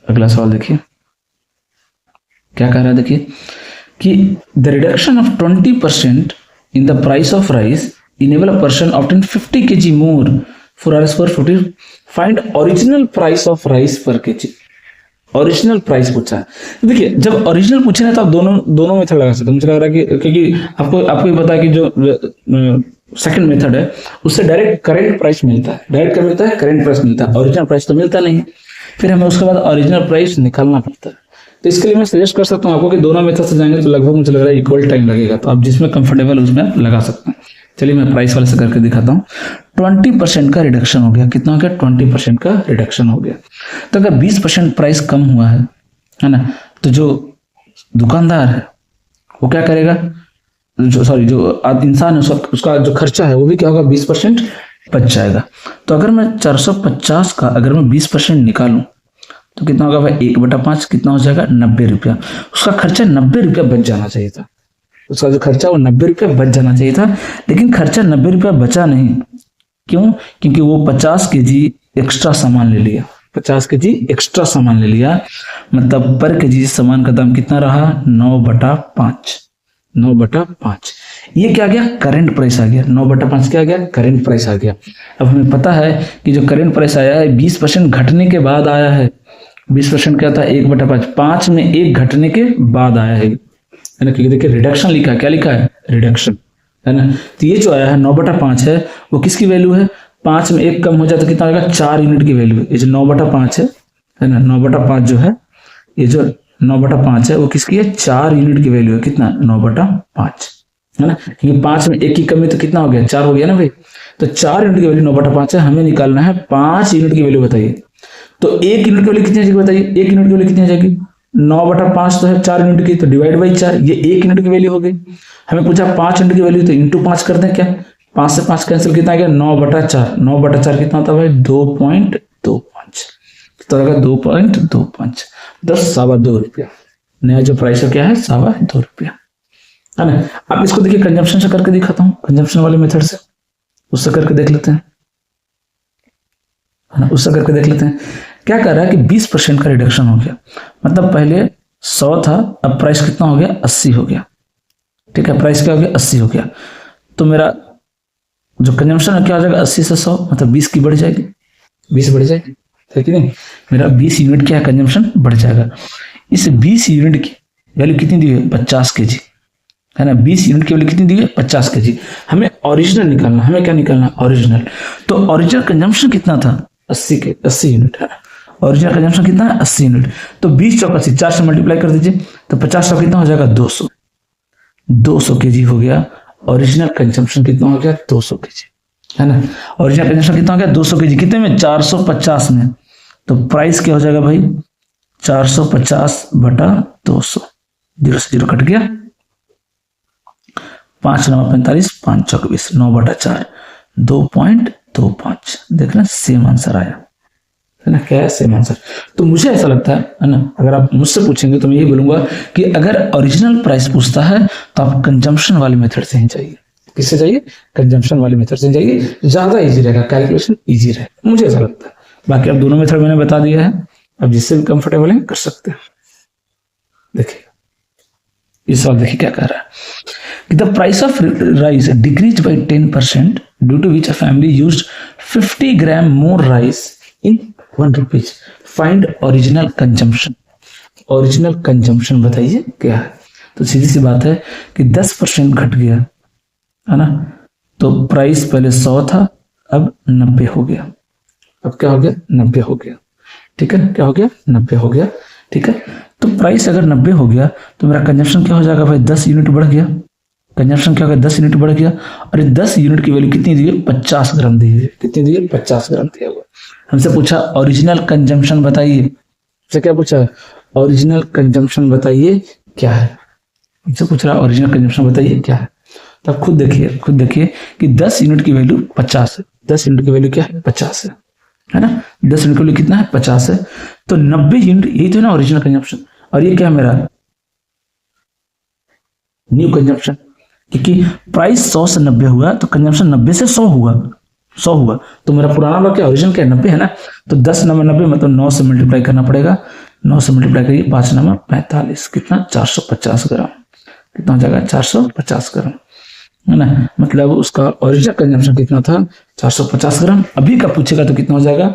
अगला सवाल देखिए क्या कह रहा है। देखिए कि the reduction of 20% in the price of rice enable a person obtain 50 kg more for rice for 40। Find original price of rice पर kg। ओरिजिनल प्राइस पूछा है। देखिए जब ओरिजिनल पूछे ना तो आप दोनों मेथड लगा सकते हैं। मुझे लग रहा है कि क्योंकि आपको ये पता है कि जो सेकंड मेथड है उससे डायरेक्ट करेंट प्राइस मिलता है, डायरेक्ट क्या मिलता है, करेंट प्राइस मिलता है, ओरिजिनल प्राइस तो मिलता नहीं है। फिर हमें उसके बाद ओरिजिनल प्राइस निकालना पड़ता है। तो इसके लिए मैं सजेस्ट कर सकता हूँ आपको कि दोनों मेथड से जाएंगे तो लगभग मुझे लग रहा है इक्वल टाइम लगेगा, तो आप जिसमें कंफर्टेबल उसमें आप लगा सकते हैं। चलिए मैं प्राइस वाले से करके दिखाता हूँ। 20% का रिडक्शन हो गया, कितना हो गया? 20% का रिडक्शन हो गया। तो अगर 20% प्राइस कम हुआ है ना, तो जो दुकानदार है वो क्या करेगा, जो इंसान है उसका जो खर्चा है वो भी क्या होगा? 20% बच जाएगा। तो अगर मैं 450 का अगर मैं 20% निकालूं तो कितना होगा भाई? 1/5 कितना हो जाएगा? 90 रुपया। उसका खर्चा 90 रुपया बच जाना चाहिए था, उसका जो खर्चा वो 90 रुपया बच जाना चाहिए था, लेकिन खर्चा 90 रुपया बचा नहीं। क्यों? क्योंकि वो 50 केजी एक्स्ट्रा सामान ले लिया, 50 केजी एक्स्ट्रा सामान ले लिया, मतलब पर केजी सामान का दाम कितना रहा? 9/5। 9/5 ये क्या आ गया? करेंट प्राइस आ गया। 9/5 क्या आ गया? करेंट प्राइस आ गया। अब हमें पता है कि जो करेंट प्राइस आया है 20% घटने के बाद आया है। 20% क्या था? 1/5, 5 में 1 घटने के बाद आया है ना, क्योंकि देखिए रिडक्शन लिखा है, क्या लिखा है? रिडक्शन, है ना। तो ये जो आया है 9/5 है, वो किसकी वैल्यू है? 5 में 1 कम हो जाए तो कितना होगा? 4 यूनिट की वैल्यू है। ये जो 9/5 है ना, 9/5 जो है, ये जो 9/5 है वो किसकी है? 4 यूनिट की वैल्यू है। कितना? 9/5, है ना, क्योंकि 5 में 1 की कमी तो कितना हो गया? 4 हो गया ना भाई। तो 4 यूनिट की वैल्यू 9/5 है, हमें निकालना है 5 यूनिट की वैल्यू। बताइए तो 1 यूनिट की वैल्यू कितनी आ जाएगी? बताइए 1 यूनिट की वैल्यू कितनी आ जाएगी? 9/5 तो है 4 यूनिट की, तो डिवाइड बाई 4, ये 1 यूनिट की वैल्यू हो गई। हमें पूछा 5 यूनिट की वैल्यू, तो इंटू 5 कर दें क्या? 5 से 5 कैंसिल, कितना आ गया? 9/4। 9/4 कितना होता है भाई? 2.25, तो होगा 2.25, 2.25 रुपया। नया जो प्राइस है क्या है? 2.25 रुपया, है ना। अब इसको देखिए कंजम्पशन से करके दिखाता हूँ, कंजम्पशन वाले मेथड से, उससे करके देख लेते हैं, है ना, उससे करके देख लेते हैं। क्या कर रहा है कि 20% का रिडक्शन हो गया, मतलब पहले 100 था, अब प्राइस कितना हो गया? 80 हो गया। ठीक है, प्राइस क्या हो गया? 80 हो गया। तो मेरा जो कंजम्पशन है क्या हो जाएगा? 80 से 100, मतलब 20 की बढ़ जाएगी, 20 बढ़ जाएगी, है कि नहीं? मेरा 20 यूनिट क्या है? कंजम्पशन बढ़ जाएगा। इस 20 यूनिट की वैल्यू कितनी दी है? 50 केजी, है ना। 20 यूनिट की वैल्यू कितनी दी है? 50 केजी। हमें ओरिजिनल निकालना, हमें क्या निकालना? ओरिजिनल। तो ओरिजिनल कंजम्पशन कितना था? 80 यूनिट, है ना। ओरिजिनल कंजम्पशन कितना है? 80 यूनिट। तो 20 चौका 80, 4 से मल्टीप्लाई कर दीजिए, तो 50 का कितना हो जाएगा? 200। 200 केजी हो गया। ओरिजिनल कंजम्पशन कितना हो गया? 200 केजी, है ना। ओरिजिनल कंजम्पशन कितना हो गया? 200 केजी। कितने में? 450 में। तो प्राइस क्या हो जाएगा भाई? 450/200, 0 से 0 कट गया, 5 9 45, 5 चौक 20, 9/4, 2.25। देखना सेम आंसर आया, है ना। क्या है? Same answer. तो मुझे ऐसा लगता है ना, अगर आप मुझसे पूछेंगे तो मैं यही बोलूंगा कि अगर ओरिजिनल प्राइस पूछता है तो आप कंजम्पशन वाले मेथड से ही जाइए। किससे जाइए? कंजम्पशन वाले मेथड से जाइए, ज्यादा इजी रहेगा, कैलकुलेशन इजी रहेगा, मुझे ऐसा लगता है। बाकी अब दोनों मेथड मैंने बता दिया है, अब जिससे भी कंफर्टेबल है कर सकते हैं। देखिए इस सवाल देखिए क्या कह रहा है कि the price of rice decrease by 10% due to which a family used 50 gram more rice in 1 rupees. Find original consumption. Original consumption बताइए क्या है? तो सीधी सी बात है कि 10% घट गया, है ना। तो प्राइस पहले 100 था, अब 90 हो गया। अब क्या हो गया? 90 हो गया। ठीक है, क्या हो गया? 90 हो गया। ठीक है, तो प्राइस अगर 90 हो गया तो मेरा कंजम्पशन क्या हो जाएगा भाई? 10 यूनिट बढ़ गया। कंजम्पशन क्या हो गया? 10 यूनिट बढ़ गया। और ये 10 यूनिट की वैल्यू कितनी दी है? 50 ग्राम दी है। कितनी दी है? 50 ग्राम दिया हुआ। हमसे पूछा ओरिजिनल कंजम्पशन बताइए। हमसे क्या पूछा? ओरिजिनल कंजम्पशन बताइए क्या है। हमसे पूछ रहा ओरिजिनल कंजम्पशन बताइए क्या है। तब खुद देखिए कि 10 यूनिट की वैल्यू 50 है। 10 यूनिट की वैल्यू क्या है? 50 है ना। 10 यूनिट की वैल्यू कितना है? 50 है। तो 90 यूनिट, यही तो है ना ओरिजिनल कंजम्पशन। और ये क्या है मेरा? New consumption. क्योंकि प्राइस 100 से 90 हुआ तो कंजम्पशन 90 से 100 हुआ, 100 हुआ। तो मेरा पुराना वाला क्या? ओरिजिनल क्या है? 90 है ना। तो 10 9 90, मतलब 9 से मल्टीप्लाई करना पड़ेगा। 9 से मल्टीप्लाई करिए, 5 9 45, कितना? 450 ग्राम। कितना हो जाएगा? 450 ग्राम, है ना। मतलब उसका ओरिजिनल कंजम्पशन कितना था? 450 ग्राम। अभी का पूछेगा तो कितना हो जाएगा?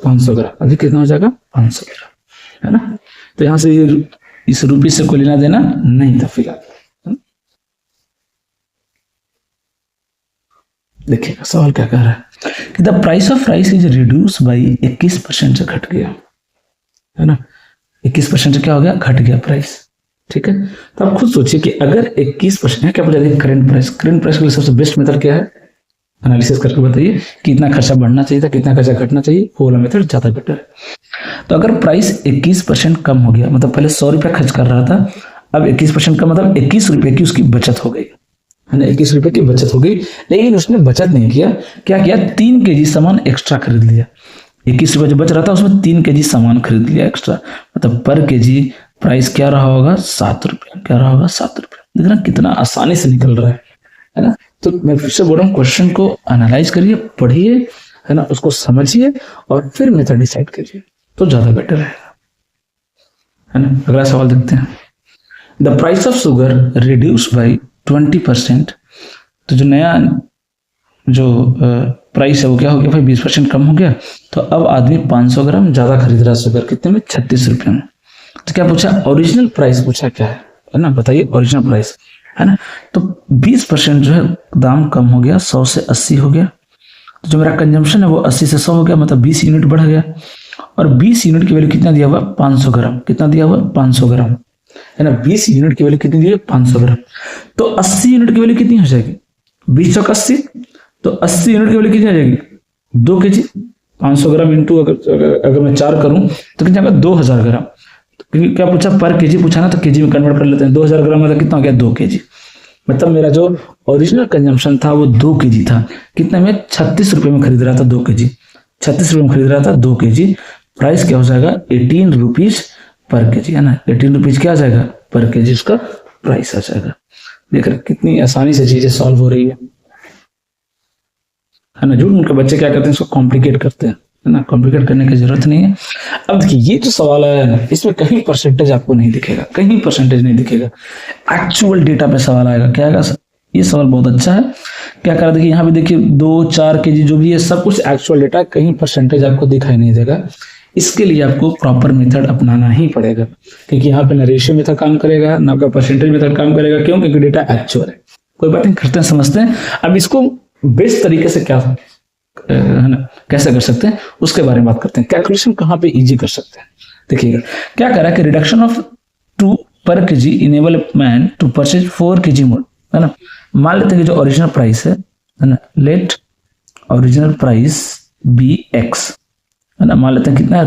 500 ग्राम। अभी कितना हो जाएगा? 500 ग्राम, है ना। तो यहां से इस रुपये से कोई लेना देना नहीं था फिलहाल। देखिएगा सवाल क्या कह रहा है कि the price of rice is reduce by 21% से घट गया, है ना। 21% से क्या हो गया, घट गया प्राइस। ठीक है, तो आप खुद सोचिए कि अगर 21% है, क्या पूछा जाए करंट प्राइस, करंट प्राइस के लिए सबसे बेस्ट मेथड क्या है, एनालिसिस करके बताइए कितना खर्चा बढ़ना चाहिए था, कितना खर्चा घटना चाहिए, वो वाला मेथड ज्यादा बेटर है। तो अगर प्राइस 21% कम हो गया, मतलब पहले 100 रुपया खर्च कर रहा था, अब 21% का मतलब 21 रुपए की उसकी बचत हो गई, है ना, 21 रुपए की बचत हो गई। लेकिन उसने बचत नहीं किया, क्या किया, 3 केजी सामान एक्स्ट्रा खरीद लिया। 21 रुपए जो बच रहा था उसमें 3 केजी सामान खरीद लिया एक्स्ट्रा, मतलब पर केजी प्राइस क्या रहा होगा, 7 रुपया। क्या रहा होगा, 7 रुपया। देखना कितना आसानी से निकल रहा है ना। तो मैं फिर से बोल रहा हूँ, क्वेश्चन को एनालाइज करिए, पढ़िए, है ना, उसको समझिए और फिर मेथड डिसाइड करिए, तो ज्यादा बेटर है ना। अगला सवाल देखते हैं। The price of sugar reduce by 20%। तो जो नया जो प्राइस है वो क्या हो गया भाई, 20% कम हो गया। तो अब आदमी 500 ग्राम ज्यादा खरीद रहा है शुगर, कितने में, 36 रुपये में। तो क्या पूछा, ओरिजिनल प्राइस पूछा क्या है ना, बताइए ओरिजिनल प्राइस, है ना। तो 20% जो है दाम कम हो गया, 100 से 80 हो गया। तो जो मेरा कंजम्पशन है वो 80 से 100 हो गया, मतलब 20 यूनिट बढ़ गया। और 20 यूनिट की वैल्यू कितना दिया हुआ, 500 ग्राम। कितना दिया हुआ, 500 ग्राम, है ना। 20 यूनिट की वैल्यू कितनी दी है, 500 ग्राम। तो 80 यूनिट की वैल्यू कितनी हो जाएगी, 20 चौक 80, तो 80 यूनिट की वैल्यू कितनी आ जाएगी, 2 केजी। 500 ग्राम इंटू अगर मैं 4 करूं तो कितना आएगा, 2000 ग्राम। क्योंकि क्या पूछा, पर केजी पूछा ना, तो केजी में कन्वर्ट कर लेते हैं। 2000 ग्राम मतलब कितना हो गया, 2 केजी। मतलब मेरा जो ओरिजिनल कंजम्पशन था वो 2 केजी था, कितने में, 36 रुपए में खरीद रहा था 2 केजी। 36 रुपए में खरीद रहा था 2 केजी। प्राइस क्या हो जाएगा, 18 रुपीज पर केजी, है ना। 18 रुपीज क्या आ जाएगा, पर केजी उसका प्राइस आ जाएगा। देख रहे कितनी आसानी से चीजें सॉल्व हो रही है ना। झूठ उनके बच्चे क्या करते हैं, इसको कॉम्प्लिकेट करते हैं, है ना। कॉम्प्लिकेट करने की जरूरत नहीं है। अब देखिए ये जो सवाल है ना, इसमें कहीं परसेंटेज आपको नहीं दिखेगा, कहीं परसेंटेज नहीं दिखेगा, एक्चुअल डेटा पे सवाल आएगा। क्या आएगा, ये सवाल बहुत अच्छा है। क्या करा, देखिए यहाँ पे देखिए 2-4 केजी जो भी है सब कुछ एक्चुअल डेटा, कहीं परसेंटेज आपको दिखाई नहीं देगा। इसके लिए आपको प्रॉपर मेथड अपनाना ही पड़ेगा, क्योंकि यहाँ पे ना रेशियो मेथड काम करेगा, ना आपका परसेंटेज मेथड काम करेगा। क्यों, क्योंकि डेटा एक्चुअल है। कोई बात नहीं, करते हैं, समझते हैं। अब इसको बेस्ट तरीके से क्या है ना, कैसे कर सकते हैं उसके बारे में बात करते हैं। कैलकुलेशन कहाँ पे इजी कर सकते हैं, देखिएगा क्या कह रहा है कि रिडक्शन ऑफ 2 पर KG enable man to purchase 4 KG more, है ना। मान लेते हैं कि जो ओरिजिनल प्राइस है ना, let original price be X, है ना। मान लेते हैं कितना है,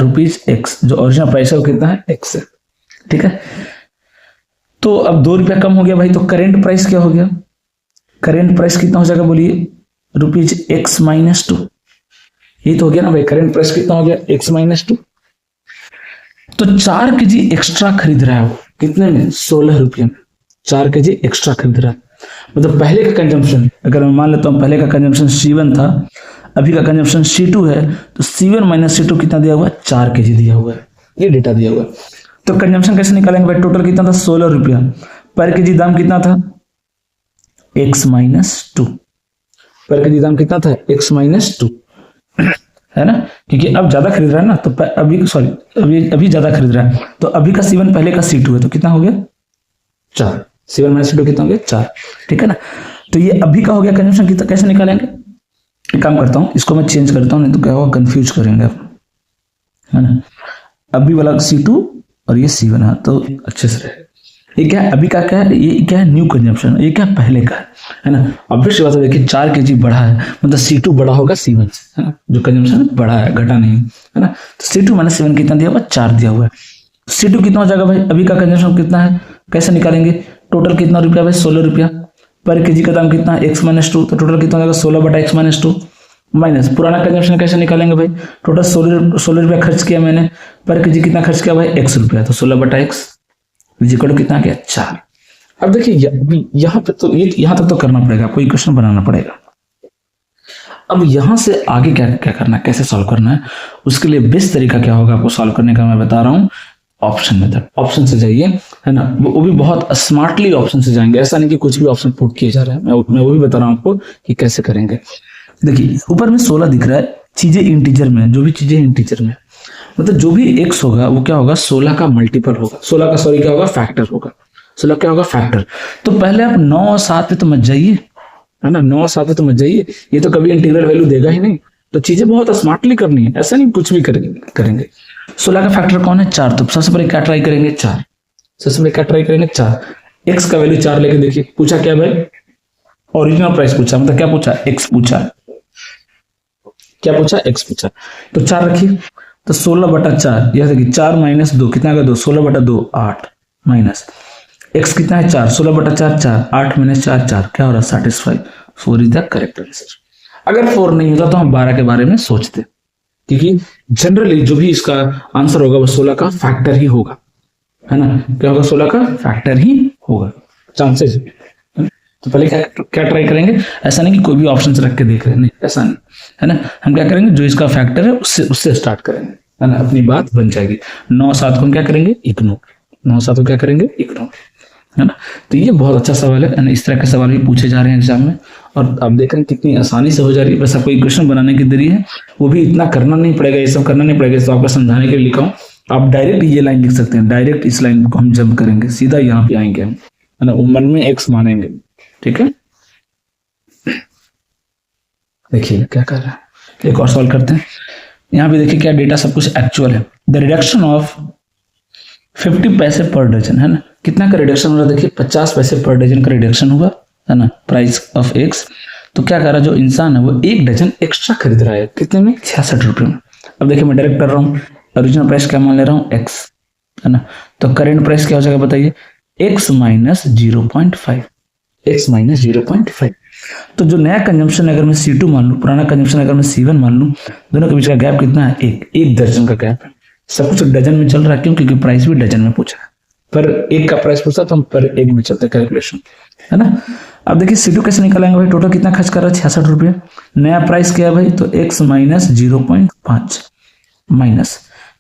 ₹x। जो ओरिजिनल प्राइस है वो कितना है, x है, ठीक है। तो अब 2 रुपया कम हो गया भाई, तो करेंट प्राइस क्या हो गया, करेंट प्राइस कितना हो जाएगा, बोलिए, ₹x - 2। ये तो हो गया ना भाई, करेंट प्राइस कितना हो गया, x - 2। तो 4 केजी एक्स्ट्रा खरीद रहा है वो, कितने में, 16 रुपये में। 4 केजी एक्स्ट्रा खरीद रहा है, मतलब पहले का कंजम्पशन, अगर मैं मान लेता हूं पहले का कंजम्पशन C1 था, अभी का कंजम्पशन C2 है, तो C1 - C2 कितना दिया हुआ है, 4 केजी दिया हुआ है। ये डेटा दिया हुआ है। तो कंजम्पशन कैसे निकालेंगे भाई, टोटल कितना था, 16 रुपया। पर केजी दाम कितना था, x - 2। पर केजी दाम कितना था, x - 2, है ना। क्योंकि अब ज्यादा खरीद रहा है ना, तो अभी सॉरी अभी ज्यादा खरीद रहा है, तो अभी का C1 पहले का C2 है, तो कितना हो गया, 4। C1 - C2 कितना हो गया, 4, ठीक है ना। तो ये अभी का हो गया कंजम्पशन, कितना कैसे निकालेंगे, एक काम करता हूं, इसको मैं चेंज करता हूं, नहीं तो क्या होगा, कंफ्यूज करेंगे आप, है ना। अभी वाला C2 और ये C1 है, तो अच्छे से रहे। ये क्या है, अभी का क्या है, ये क्या है, न्यू कंजम्पशन, ये क्या पहले का है ना। ऑब्वियस बात है, देखिए 4 केजी बढ़ा है, मतलब C2 बड़ा होगा C1 से, है ना। जो कंजम्पशन बढ़ा है, घटा नहीं, है ना। तो C2 - C1 कितना दिया हुआ, 4 दिया हुआ है। C2 कितना हो जाएगा भाई, अभी का कंजम्पशन कितना है, कैसे निकालेंगे, टोटल कितना रुपया भाई, 16 रुपया। पर केजी का दाम कितना है, x - 2, तो टोटल कितना हो जाएगा, 16/x - 2 माइनस पुराना कंजम्पशन कैसे निकालेंगे भाई, टोटल 16 रुपया खर्च किया मैंने, पर केजी कितना खर्च किया भाई, x रुपया, तो 16/x इक्वल कितना गया, 4। अब देखिए यहाँ पे तो यहाँ तक तो करना पड़ेगा, कोई क्वेश्चन बनाना पड़ेगा। अब यहां से आगे क्या क्या करना है, कैसे सॉल्व करना है, उसके लिए बेस्ट तरीका क्या होगा आपको सॉल्व करने का, मैं बता रहा हूं, ऑप्शन मेथड। ऑप्शन से जाइए, है ना, वो भी बहुत स्मार्टली ऑप्शन से जाएंगे, ऐसा नहीं कि कुछ भी ऑप्शन पुट किए जा रहे हैं। मैं वो भी बता रहा हूं आपको कि कैसे करेंगे। देखिए ऊपर में 16 दिख रहा है, चीजें इंटीजर में, जो भी चीजें इंटीजर में, मतलब जो भी x होगा वो क्या होगा, 16 का मल्टीपल होगा, 16 का सॉरी क्या होगा, फैक्टर होगा। 16 क्या होगा, फैक्टर। तो पहले आप 9 और 7 पे तो मत जाइए, है ना, 9 और 7 पे तो मत जाइए, ये तो कभी इंटीग्रल वैल्यू देगा ही नहीं। तो चीजें बहुत स्मार्टली करनी है, ऐसा नहीं कुछ भी करेंगे। 16 का फैक्टर कौन है? 4। तो सबसे पहले क्या ट्राई करेंगे? 4। सबसे पहले क्या ट्राई करेंगे? 4। एक्स का वैल्यू 4 लेके देखिए, पूछा क्या भाई? ओरिजिनल प्राइस पूछा, मतलब क्या पूछा? एक्स पूछा। क्या पूछा? एक्स पूछा। तो 4 रखिए, तो 16/4, यह देखिए 4 - 2 कितना का? 2। 16/2 8 माइनस एक्स कितना है? 4। 16/4 4, 8 - 4 4, क्या हो रहा है? Satisfy. 4 is the correct answer. अगर 4 नहीं होता तो हम 12 के बारे में सोचते, क्योंकि जनरली जो भी इसका आंसर होगा वो 16 का फैक्टर ही होगा, है ना? क्या होगा? 16 का फैक्टर ही होगा, चांसेस। तो पहले क्या ट्राई करेंगे? ऐसा नहीं कि कोई भी ऑप्शन रख के देख रहे हैं, नहीं, ऐसा नहीं, है ना? हम क्या करेंगे? जो इसका फैक्टर है उससे स्टार्ट करेंगे, है ना? अपनी बात बन जाएगी। 9 7 को हम क्या करेंगे? इग्नोर। 9 7 को क्या करेंगे? इग्नोर, है ना? तो ये बहुत अच्छा सवाल है ना? इस तरह के सवाल भी पूछे जा रहे हैं एग्जाम में, और आप देख रहे हैं कितनी आसानी से हो जा रही है। बस आपको इक्वेशन बनाने की देरी है, वो भी इतना करना नहीं पड़ेगा, ये सब करना नहीं पड़ेगा। तो आपको समझाने के लिए लिखा हूँ, आप डायरेक्ट ये लाइन लिख सकते हैं, डायरेक्ट इस लाइन को हम जंप करेंगे, सीधा यहाँ पे आएंगे हम, है ना? वो मन में एक्स मानेंगे, ठीक है? देखिए क्या कर रहा है, एक और सॉल्व करते हैं। यहाँ पे देखिए क्या डेटा, सब कुछ एक्चुअल है। द रिडक्शन ऑफ 50 पैसे पर डजन, है ना? कितना का रिडक्शन हो रहा है? देखिए 50 पैसे पर डजन का रिडक्शन हुआ, है ना? Price of x. तो क्या कर रहा है जो इंसान है वो 1 डजन एक्स्ट्रा खरीद रहा है, कितने में? 66 रुपये में। अब देखिए मैं डायरेक्ट कर रहा हूँ, ओरिजिनल प्राइस क्या मान ले रहा हूँ? एक्स, है ना? तो करेंट प्राइस क्या हो जाएगा बताइए? X minus 0.5, x minus 0.5। तो जो नया कंजम्पशन अगर मैं C2 मान लूँ, पुराना कंजम्पशन अगर मैं C1 मान लूँ, दोनों के बीच का गैप कितना है? 1 दर्जन का गैप है। सब कुछ डजन में चल रहा है, क्यों? क्योंकि प्राइस भी डजन में पूछा है, पर एक का प्राइस पूछा तो हम पर एक में चलते कैलकुलेशन, है ना? अब देखिए C2 कैसे निकालेंगे भाई? टोटल कितना खर्च कर रहा है? 66 रुपये। नया प्राइस क्या है भाई? तो x माइनस 0.5 माइनस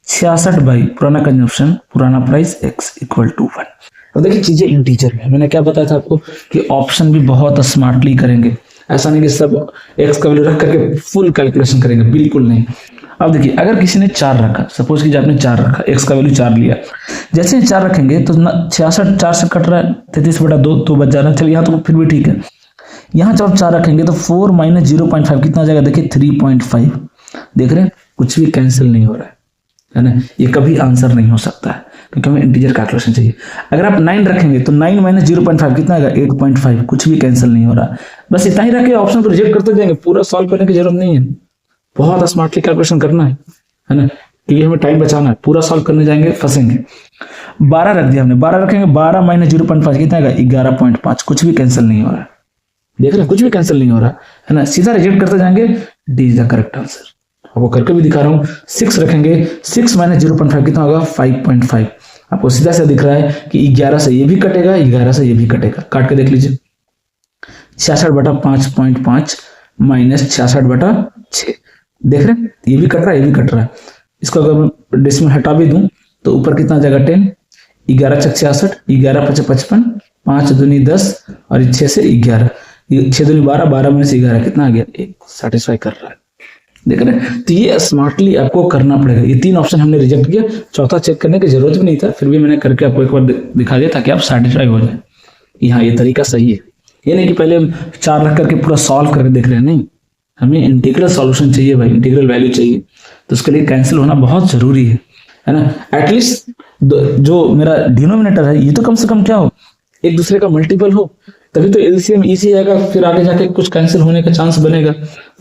66 बाई पुराना कंजम्पशन, पुराना प्राइस x इक्वल टू 1। अब देखिए चीजें इंटीजर में, मैंने क्या बताया था आपको कि ऑप्शन भी बहुत स्मार्टली करेंगे, ऐसा नहीं कि सब x का वैल्यू रख करके फुल कैलकुलेशन करेंगे, बिल्कुल नहीं। अब देखिए अगर किसी ने 4 रखा, सपोज कि आपने 4 रखा, x का वैल्यू 4 लिया, जैसे 4 रखेंगे तो 66 4 से कट रहा है, 33/2 तो बच जा रहा है। चलिए यहाँ तो फिर भी ठीक है। यहाँ जब 4 रखेंगे तो 4 माइनस 0.5 कितना आ जाएगा? देखिए 3.5। देख रहे हैं कुछ भी कैंसिल नहीं हो रहा है ना? ये कभी आंसर नहीं हो सकता है, क्योंकि हमें इंटीजर कैलकुलेशन चाहिए। अगर आप 9 रखेंगे तो 9 माइनस 0.5 कितना आएगा? 8.5। कुछ भी कैंसिल नहीं हो रहा, बस इतना ही रखे, ऑप्शन को रिजेक्ट करते जाएंगे, पूरा सॉल्व करने की जरूरत नहीं है। बहुत स्मार्टली कैलकुलेशन करना है ना? क्योंकि हमें टाइम बचाना है, पूरा सॉल्व करने जाएंगे फंसेंगे। 12 रख दिया हमने, 12 रखेंगे, 12 माइनस 0.5 कितना आएगा? 11.5। कुछ भी कैंसिल नहीं हो रहा है, देख रहे हैं कुछ भी कैंसिल नहीं हो रहा है ना? सीधा रिजेक्ट करते जाएंगे, D is the correct answer. आपको करके भी दिखा रहा हूँ। 6 रखेंगे, 6 माइनस 0.5 कितना होगा? 5.5। आपको सीधा से दिख रहा है कि 11 से ये भी कटेगा, 11 से ये भी कटेगा, काट के देख लीजिए। 66/5.5 माइनस 66/6, देख रहे हैं ये भी कट रहा है, ये भी कट रहा है। इसको अगर मैं डेसिमल हटा भी दूं तो ऊपर कितना जाएगा? 10, 11 छक 66, 11 5 55, 5 दूनी 10 और 6 से 11, 6 दूनी 12, 12 में से 11 कितना आ गया? 1। सेटिस्फाई कर रहा है, देख रहे हैं? तो ये स्मार्टली आपको करना पड़ेगा। ये 3 ऑप्शन हमने रिजेक्ट किया, चौथा चेक करने की जरूरत भी नहीं था, फिर भी मैंने करके आपको एक बार दिखा दिया ताकि आप सेटिस्फाई हो जाए। यहाँ ये तरीका सही है, ये नहीं कि पहले 4 रख करके पूरा सॉल्व करके देख रहे हैं, नहीं। हमें इंटीग्रल सॉल्यूशन चाहिए भाई, इंटीग्रल वैल्यू चाहिए, तो उसके लिए कैंसिल होना बहुत जरूरी है ना? एटलीस्ट जो मेरा डिनोमिनेटर है ये तो कम से कम क्या हो? एक दूसरे का मल्टीपल हो, तभी तो एलसीएम इजी आएगा, फिर आगे जाके कुछ कैंसिल होने का चांस बनेगा।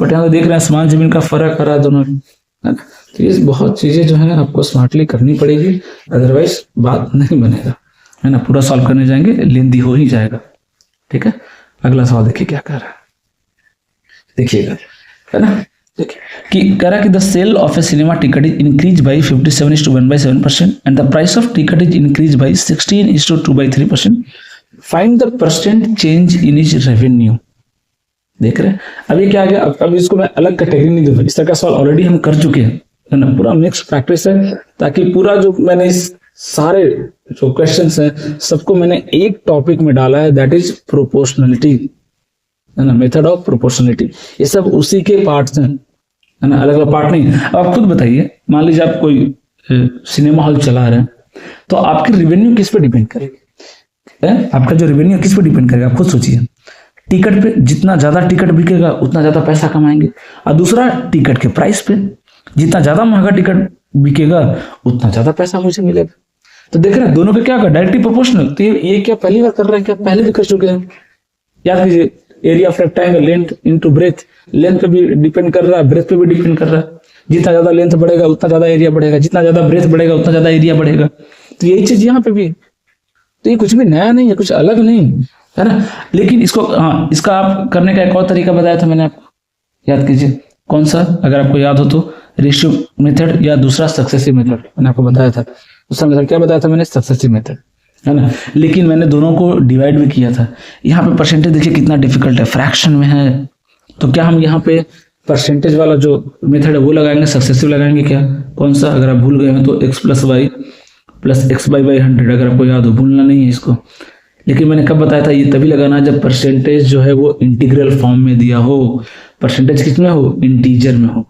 बट यहाँ तो देख रहे हैं आसमान जमीन का फर्क आ रहा है दोनों में, है ना? तो ये बहुत चीजें जो है आपको स्मार्टली करनी पड़ेगी, अदरवाइज बात नहीं बनेगा, है ना? पूरा सॉल्व करने जाएंगे लेंदी हो ही जाएगा, ठीक है? अगला सवाल देखिए क्या कर रहा है, देखिएगा, है ना? देखिए कि कह रहा कि the sale of a cinema ticket is increase by 57:1/7% and the price of ticket is increase by 16:2/3%। Find the percent change in is revenue. देख रहे हैं अब ये क्या आ गया? अब इसको मैं अलग कैटेगरी नहीं दूंगा, इस तरह का सवाल ऑलरेडी हम कर चुके हैं, है ना? पूरा मिक्स प्रैक्टिस है, ताकि पूरा जो मैंने इस सारे जो क्वेश्चंस हैं सबको मैंने एक टॉपिक में डाला है, दैट इज प्रोपोर्शनलिटी, है ना? Method of proportionality. ये सब उसी के पार्ट्स हैं, है ना? अलग अलग पार्ट नहीं। अब आप खुद बताइए, मान लीजिए आप कोई सिनेमा हॉल चला रहे हैं, तो आपकी रेवेन्यू किस पे डिपेंड करेगी? आपका जो रेवेन्यू किस पे डिपेंड करेगा? आप खुद सोचिए। टिकट पे, जितना ज्यादा टिकट बिकेगा उतना ज्यादा पैसा कमाएंगे। और दूसरा टिकट के प्राइस पे, जितना ज्यादा महंगा टिकट बिकेगा उतना ज्यादा पैसा मुझे मिलेगा। तो देख रहे हैं दोनों का क्या होगा, डायरेक्टली प्रोपोर्शनल। तो ये क्या पहली बार कर रहे हैं क्या, पहले भी कर चुके हैं। याद कीजिए, area of rectangle length into breadth, length पे भी डिपेंड कर रहा है, ब्रेथ पे भी डिपेंड कर रहा है। जितना ज्यादा लेंथ बढ़ेगा उतना ज्यादा एरिया बढ़ेगा, जितना ज्यादा ब्रेथ बढ़ेगा उतना ज्यादा एरिया बढ़ेगा। तो यही चीज यहाँ पे भी। तो ये कुछ भी नया नहीं है, कुछ अलग नहीं है ना। लेकिन इसको, हाँ, इसका आप करने का एक और तरीका बताया था मैंने आपको, याद कीजिए कौन सा, अगर आपको याद हो तो, रेशियो मेथड या दूसरा सक्सेसिव मेथड मैंने आपको बताया था। दूसरा मेथड क्या बताया था मैंने, सक्सेसिव मेथड, है ना। लेकिन मैंने दोनों को डिवाइड भी किया था। यहाँ पे परसेंटेज देखिए कितना डिफिकल्ट है, फ्रैक्शन में है। तो क्या हम यहाँ पे परसेंटेज वाला जो मेथड है वो लगाएंगे, सक्सेसिव लगाएंगे क्या, कौन सा, अगर आप भूल गए हैं तो x plus Y plus X by 100, अगर आपको याद हो, भूलना नहीं है इसको। लेकिन मैंने कब बताया था, ये तभी लगाना जब परसेंटेज जो है वो इंटीग्रल फॉर्म में दिया हो, परसेंटेज किस में हो, इंटीजर में हो,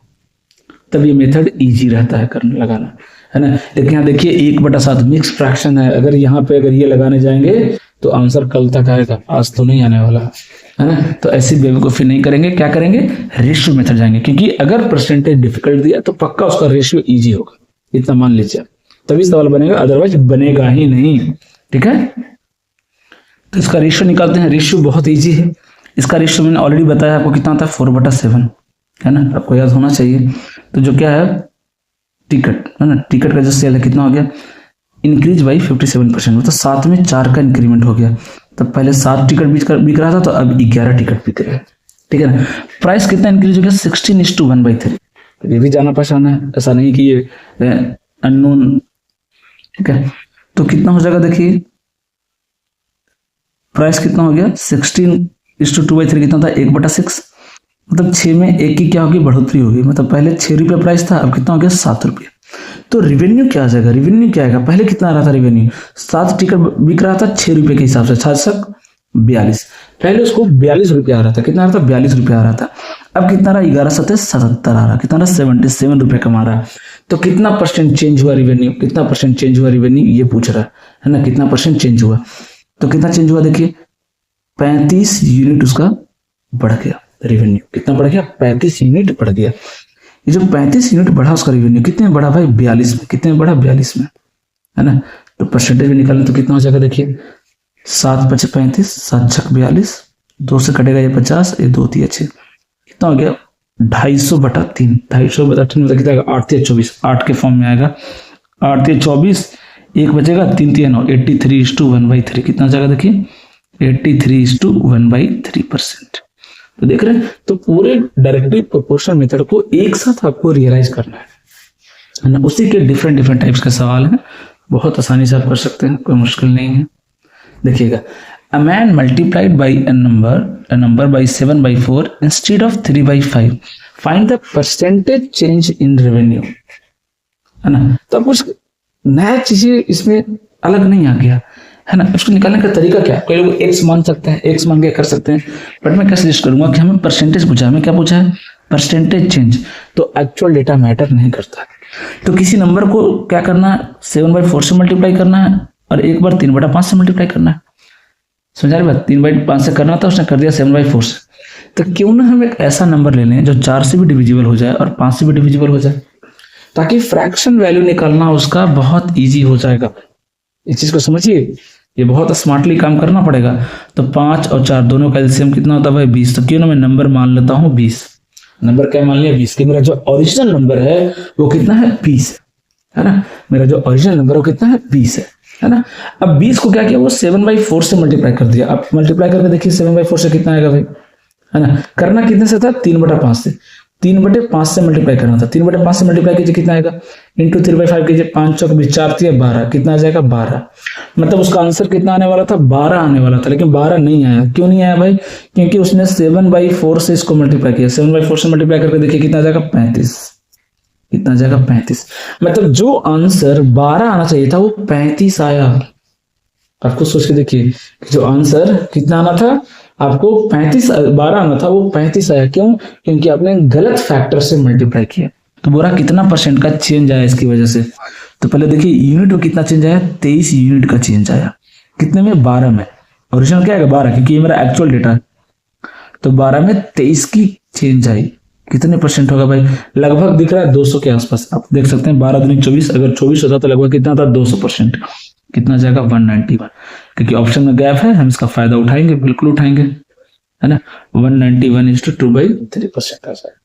तब ये मेथड इजी रहता है करने लगाना, है ना। लेकिन यहाँ देखिए 1/7 मिक्स फ्रैक्शन है, अगर यहाँ पे अगर ये लगाने जाएंगे तो आंसर कल तक आएगा, आज तो नहीं आने वाला, है ना। तो ऐसी बेवकूफी नहीं करेंगे, क्या करेंगे, रेशियो मेथड जाएंगे। क्योंकि अगर परसेंटेज डिफिकल्ट दिया तो पक्का उसका रेशियो इजी होगा, इतना मान लीजिए, तभी सवाल बनेगा, अदरवाइज बनेगा ही नहीं। ठीक है, तो इसका रेशियो निकालते हैं। रेशियो बहुत इजी है, इसका रेशियो मैंने ऑलरेडी बताया आपको कितना आता है, 4/7, है ना, आपको याद होना चाहिए। तो जो क्या है, टिकट, है ना, टिकट का जो सेल है कितना हो गया, इंक्रीज बाई 57%, मतलब 7 में 4 का इंक्रीमेंट हो गया। तब पहले 7 टिकट बिक रहा था, तो अब 11 टिकट बिक रहे हैं। ठीक है ना। प्राइस कितना इंक्रीज हो गया, 16:1/3। ये भी जाना पहचाना है, ऐसा नहीं कि ये अननोन। ठीक है, तो कितना हो जाएगा, देखिए प्राइस कितना हो गया, 16:2/3 कितना था, 1/6, मतलब 6 में 1 की क्या होगी, बढ़ोतरी होगी। मतलब पहले 6 रुपये प्राइस था, अब कितना हो गया, 7 रुपये। तो रेवेन्यू क्या आ जाएगा, रेवेन्यू क्या आएगा, पहले कितना आ रहा था रेवेन्यू, 7 टिकट बिक रहा था 6 रुपये के हिसाब से, 7 42, पहले उसको 42 रुपये आ रहा था, कितना आ रहा था, 42 रुपये आ रहा था। अब कितना रहा, 11/7 आ रहा, कितना रहा, 77 रुपये कमा रहा। तो कितना परसेंट चेंज हुआ रेवेन्यू, कितना परसेंट चेंज हुआ रेवेन्यू, ये पूछ रहा है ना, कितना परसेंट चेंज हुआ। तो कितना चेंज हुआ, देखिए 35 यूनिट उसका बढ़ गया रेवेन्यू, कितना बढ़ गया, 35 यूनिट बढ़ गया। ये जो 35 यूनिट बढ़ा उसका रेवेन्यू, कितने बढ़ा भाई, 42 में, कितने बढ़ा, 42 में, है ना। तो परसेंटेज में निकालें तो कितना हो जाएगा, देखिए 7×5 35, 7×6 42, 2 से कटेगा ये 50, ये 2 3 6, कितना हो गया, 250/3, 250/3 मतलब कितना आएगा, 8 3 24, 8 के फॉर्म में आएगा, 8 3 24, एक बचेगा, 3 3 9, 83:1/3, कितना जाएगा, देखिए 83:1/3%। तो देख रहे हैं, तो पूरे डायरेक्टली प्रोपोर्शनल मेथड को एक साथ आपको रियलाइज करना है ना। उसी के डिफरेंट डिफरेंट टाइप्स के सवाल हैं, बहुत आसानी से आप कर सकते हैं, कोई मुश्किल नहीं है। देखिएगा, a man multiplied by a number by 7/4 instead of 3/5, find the percentage change in revenue, है ना। तो अब कुछ नया चीजें इसमें अलग नहीं आ गया, है ना। उसको निकालने का तरीका क्या है, कई लोग एक्स मान सकते हैं, एक्स मान के कर सकते हैं, बट मैं क्या सजेस्ट करूंगा कि हमें परसेंटेज पूछा है, हमें क्या पूछा है, परसेंटेज चेंज। तो एक्चुअल डेटा मैटर नहीं करता। तो किसी नंबर को क्या करना है, 7/4 से मल्टीप्लाई करना है, और एक बार 3/5 से मल्टीप्लाई करना है। समझा रही बात, 3/5 से करना था, उसने कर दिया 7/4 से। तो क्यों ना हम एक ऐसा नंबर ले लें जो 4 से भी डिविजिबल हो जाए और 5 से भी डिविजिबल हो जाए, ताकि फ्रैक्शन वैल्यू निकालना उसका बहुत ईजी हो जाएगा। इस चीज को समझिए, ये बहुत स्मार्टली काम करना पड़ेगा। तो 5 और 4 दोनों का एलसीएम कितना होता है भाई, 20। तो क्यों ना मैं नंबर मान लेता हूँ 20, नंबर क्या मान लिया, 20, कि मेरा जो ओरिजिनल नंबर है वो कितना है, 20 है ना। मेरा जो ओरिजिनल नंबर है वो कितना है, 20 है ना। अब 20 को क्या किया, वो 7/4 से मल्टीप्लाई कर दिया। अब मल्टीप्लाई करके देखिए 7/4 से कितना आएगा भाई, है ना। करना कितने से था, 3/5 से, 3/5 से मल्टीप्लाई करना था। 3/5 से मल्टीप्लाई कीजिए, कितना आएगा, इंटू 3/5 कीजिए, 5 चौक 20, 4 3 12, कितना आ जाएगा, 12। मतलब उसका आंसर कितना आने वाला था, 12 आने वाला था, लेकिन 12 नहीं आया। क्यों नहीं आया भाई, क्योंकि उसने 7/4 से इसको मल्टीप्लाई किया। 7/4 से मल्टीप्लाई करके देखिए कितना आ जाएगा, 35, कितना आ जाएगा, 35। मतलब जो आंसर 12 आना चाहिए था वो 35 आया। आपको सोच के देखिए, जो आंसर कितना आना था आपको, 35, 12 आना था, वो 35 आया। क्यों, क्योंकि आपने गलत फैक्टर से मल्टीप्लाई किया। तो बोला कितना परसेंट का चेंज आया इसकी वजह से। तो पहले देखिए यूनिट में कितना चेंज आया, 23 यूनिट का चेंज आया। कितने में, 12 में। ओरिजिनल क्या आएगा, 12, क्योंकि ये मेरा एक्चुअल डेटा है। तो 12 में 23 की चेंज आई, कितने परसेंट होगा भाई? लगभग दिख रहा है 200 के आसपास। आप देख सकते हैं 12 दूनी 24, अगर 24 होता तो लगभग कितना था? 200%। कितना जाएगा? 191। क्योंकि ऑप्शन में गैप है, हम इसका फायदा उठाएंगे, बिल्कुल उठाएंगे, है ना। 191:2/3% आ जाएगा।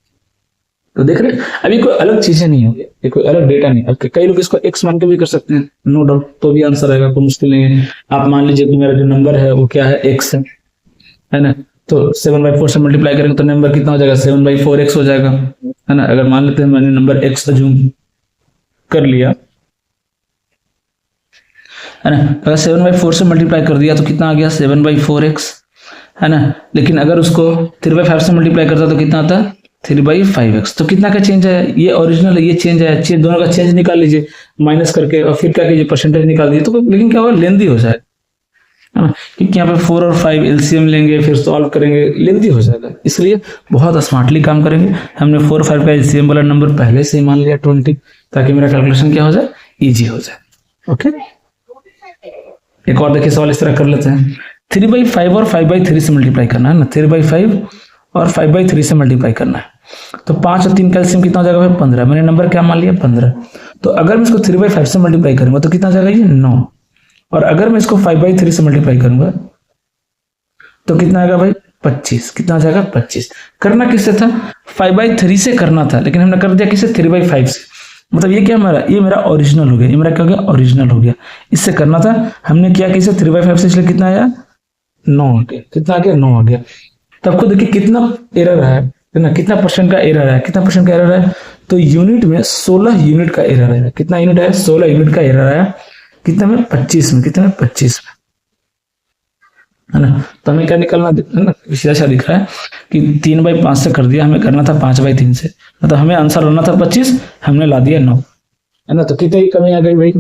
तो देख रहे हैं, अभी कोई अलग चीजें नहीं होगी, ये कोई अलग डेटा नहीं। अब कई लोग इसको x मान के भी कर सकते हैं, नो डाउट, तो भी आंसर आएगा, कोई मुश्किल नहीं है। आप मान लीजिए कि मेरा जो नंबर है वो क्या है? x है ना। तो 7/4 से मल्टीप्लाई करेंगे तो नंबर कितना हो जाएगा? 7/4x हो जाएगा, है ना। अगर मान लेते हैं मैंने नंबर x अज्यूम कर लिया, है ना। अगर 7/4 से मल्टीप्लाई कर दिया तो कितना आ गया? 7/4x, है ना। लेकिन अगर उसको 3/5 से मल्टीप्लाई करता तो कितना आता? 3/5x। तो कितना का चेंज है? ये ओरिजिनल है, ये चेंज है, चेंज दोनों का चेंज निकाल लीजिए माइनस करके, और फिर क्या कीजिए? परसेंटेज निकाल दीजिए। तो लेकिन क्या होगा? लेंदी हो जाएगा, है ना। क्योंकि यहाँ पे 4 और 5 एलसीएम लेंगे, फिर सॉल्व करेंगे, लेंदी हो जाएगा। इसलिए बहुत स्मार्टली काम करेंगे। हमने 4 और 5 का एलसीएम वाला नंबर पहले से ही मान लिया 20, ताकि मेरा कैलकुलेशन क्या हो जाए? इजी हो जाए। ओके, एक और देखिए सवाल इस तरह कर लेते हैं। 3/5 और 5/3 से मल्टीप्लाई करना है ना। 3/5 और 5/3 से मल्टीप्लाई करना है। तो 5 और 3 का एलसीएम कितना हो जाएगा भाई? 15। मैंने नंबर क्या मान लिया? 15। तो अगर मैं इसको 3/5 से मल्टीप्लाई करूंगा तो कितना जाएगा? ये 9। और अगर मैं इसको 5/3 से मल्टीप्लाई करूंगा तो कितना आएगा भाई? 25। कितना आ जाएगा? 25। करना किससे था? 5/3 से करना था, लेकिन हमने कर दिया किससे? 3/5 से। मतलब ये क्या हमारा? ये मेरा ओरिजिनल हो गया, ये मेरा क्या हो गया? ओरिजिनल हो गया। इससे करना था, हमने किया किससे? 3/5 से, इसलिए कितना आया? 9 आ गया। कितना आ गया? 9 आ गया। तो आपको देखिए कितना एरर है ना, कितना परसेंट का एरर है, कितना परसेंट का एरर है? तो यूनिट में 16 यूनिट का एरर है। कितना यूनिट है? 16 यूनिट का एरर है। कितना में? 25 में। कितना में? 25 में, है ना। तो हमें क्या निकलना है ना, सीधा दिख रहा है कि 3/5 से कर दिया, हमें करना था 5/3 से। मतलब हमें आंसर लाना था 25, हमने ला दिया 9, है ना। तो कितनी कमी आ गई भाई?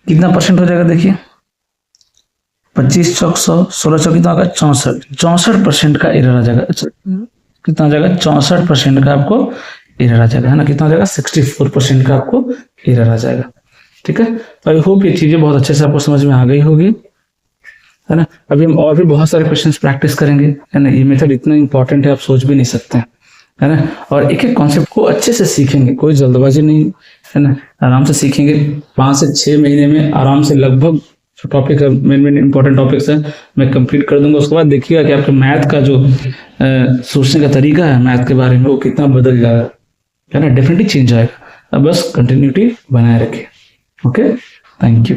कितना परसेंट हो जाएगा? देखिए 25 चौक 100, 16 चौक कितना होगा? 64% का एरर आ जाएगा। कितना आ जाएगा? 64% का आपको एरर आ जाएगा, है ना। कितना आ जाएगा? 64% का आपको एरर आ जाएगा। ठीक है, तो आई होप ये चीजें बहुत अच्छे से आपको समझ में आ गई होगी, है ना। अभी हम और भी बहुत सारे क्वेश्चंस प्रैक्टिस करेंगे, है ना। ये मेथड इतना इंपॉर्टेंट है, आप सोच भी नहीं सकते, है ना। और एक एक कॉन्सेप्ट को अच्छे से सीखेंगे, कोई जल्दबाजी नहीं, है ना। आराम से सीखेंगे, 5 से 6 महीने में आराम से लगभग जो टॉपिक है, मेन इंपॉर्टेंट टॉपिक्स है, मैं कंप्लीट कर दूंगा। उसके बाद देखिएगा कि आपके मैथ का जो सोचने का तरीका है मैथ के बारे में, वो कितना बदल जाएगा, है ना। डेफिनेटली चेंज आएगा। अब बस कंटिन्यूटी बनाए रखिए। Okay, thank you.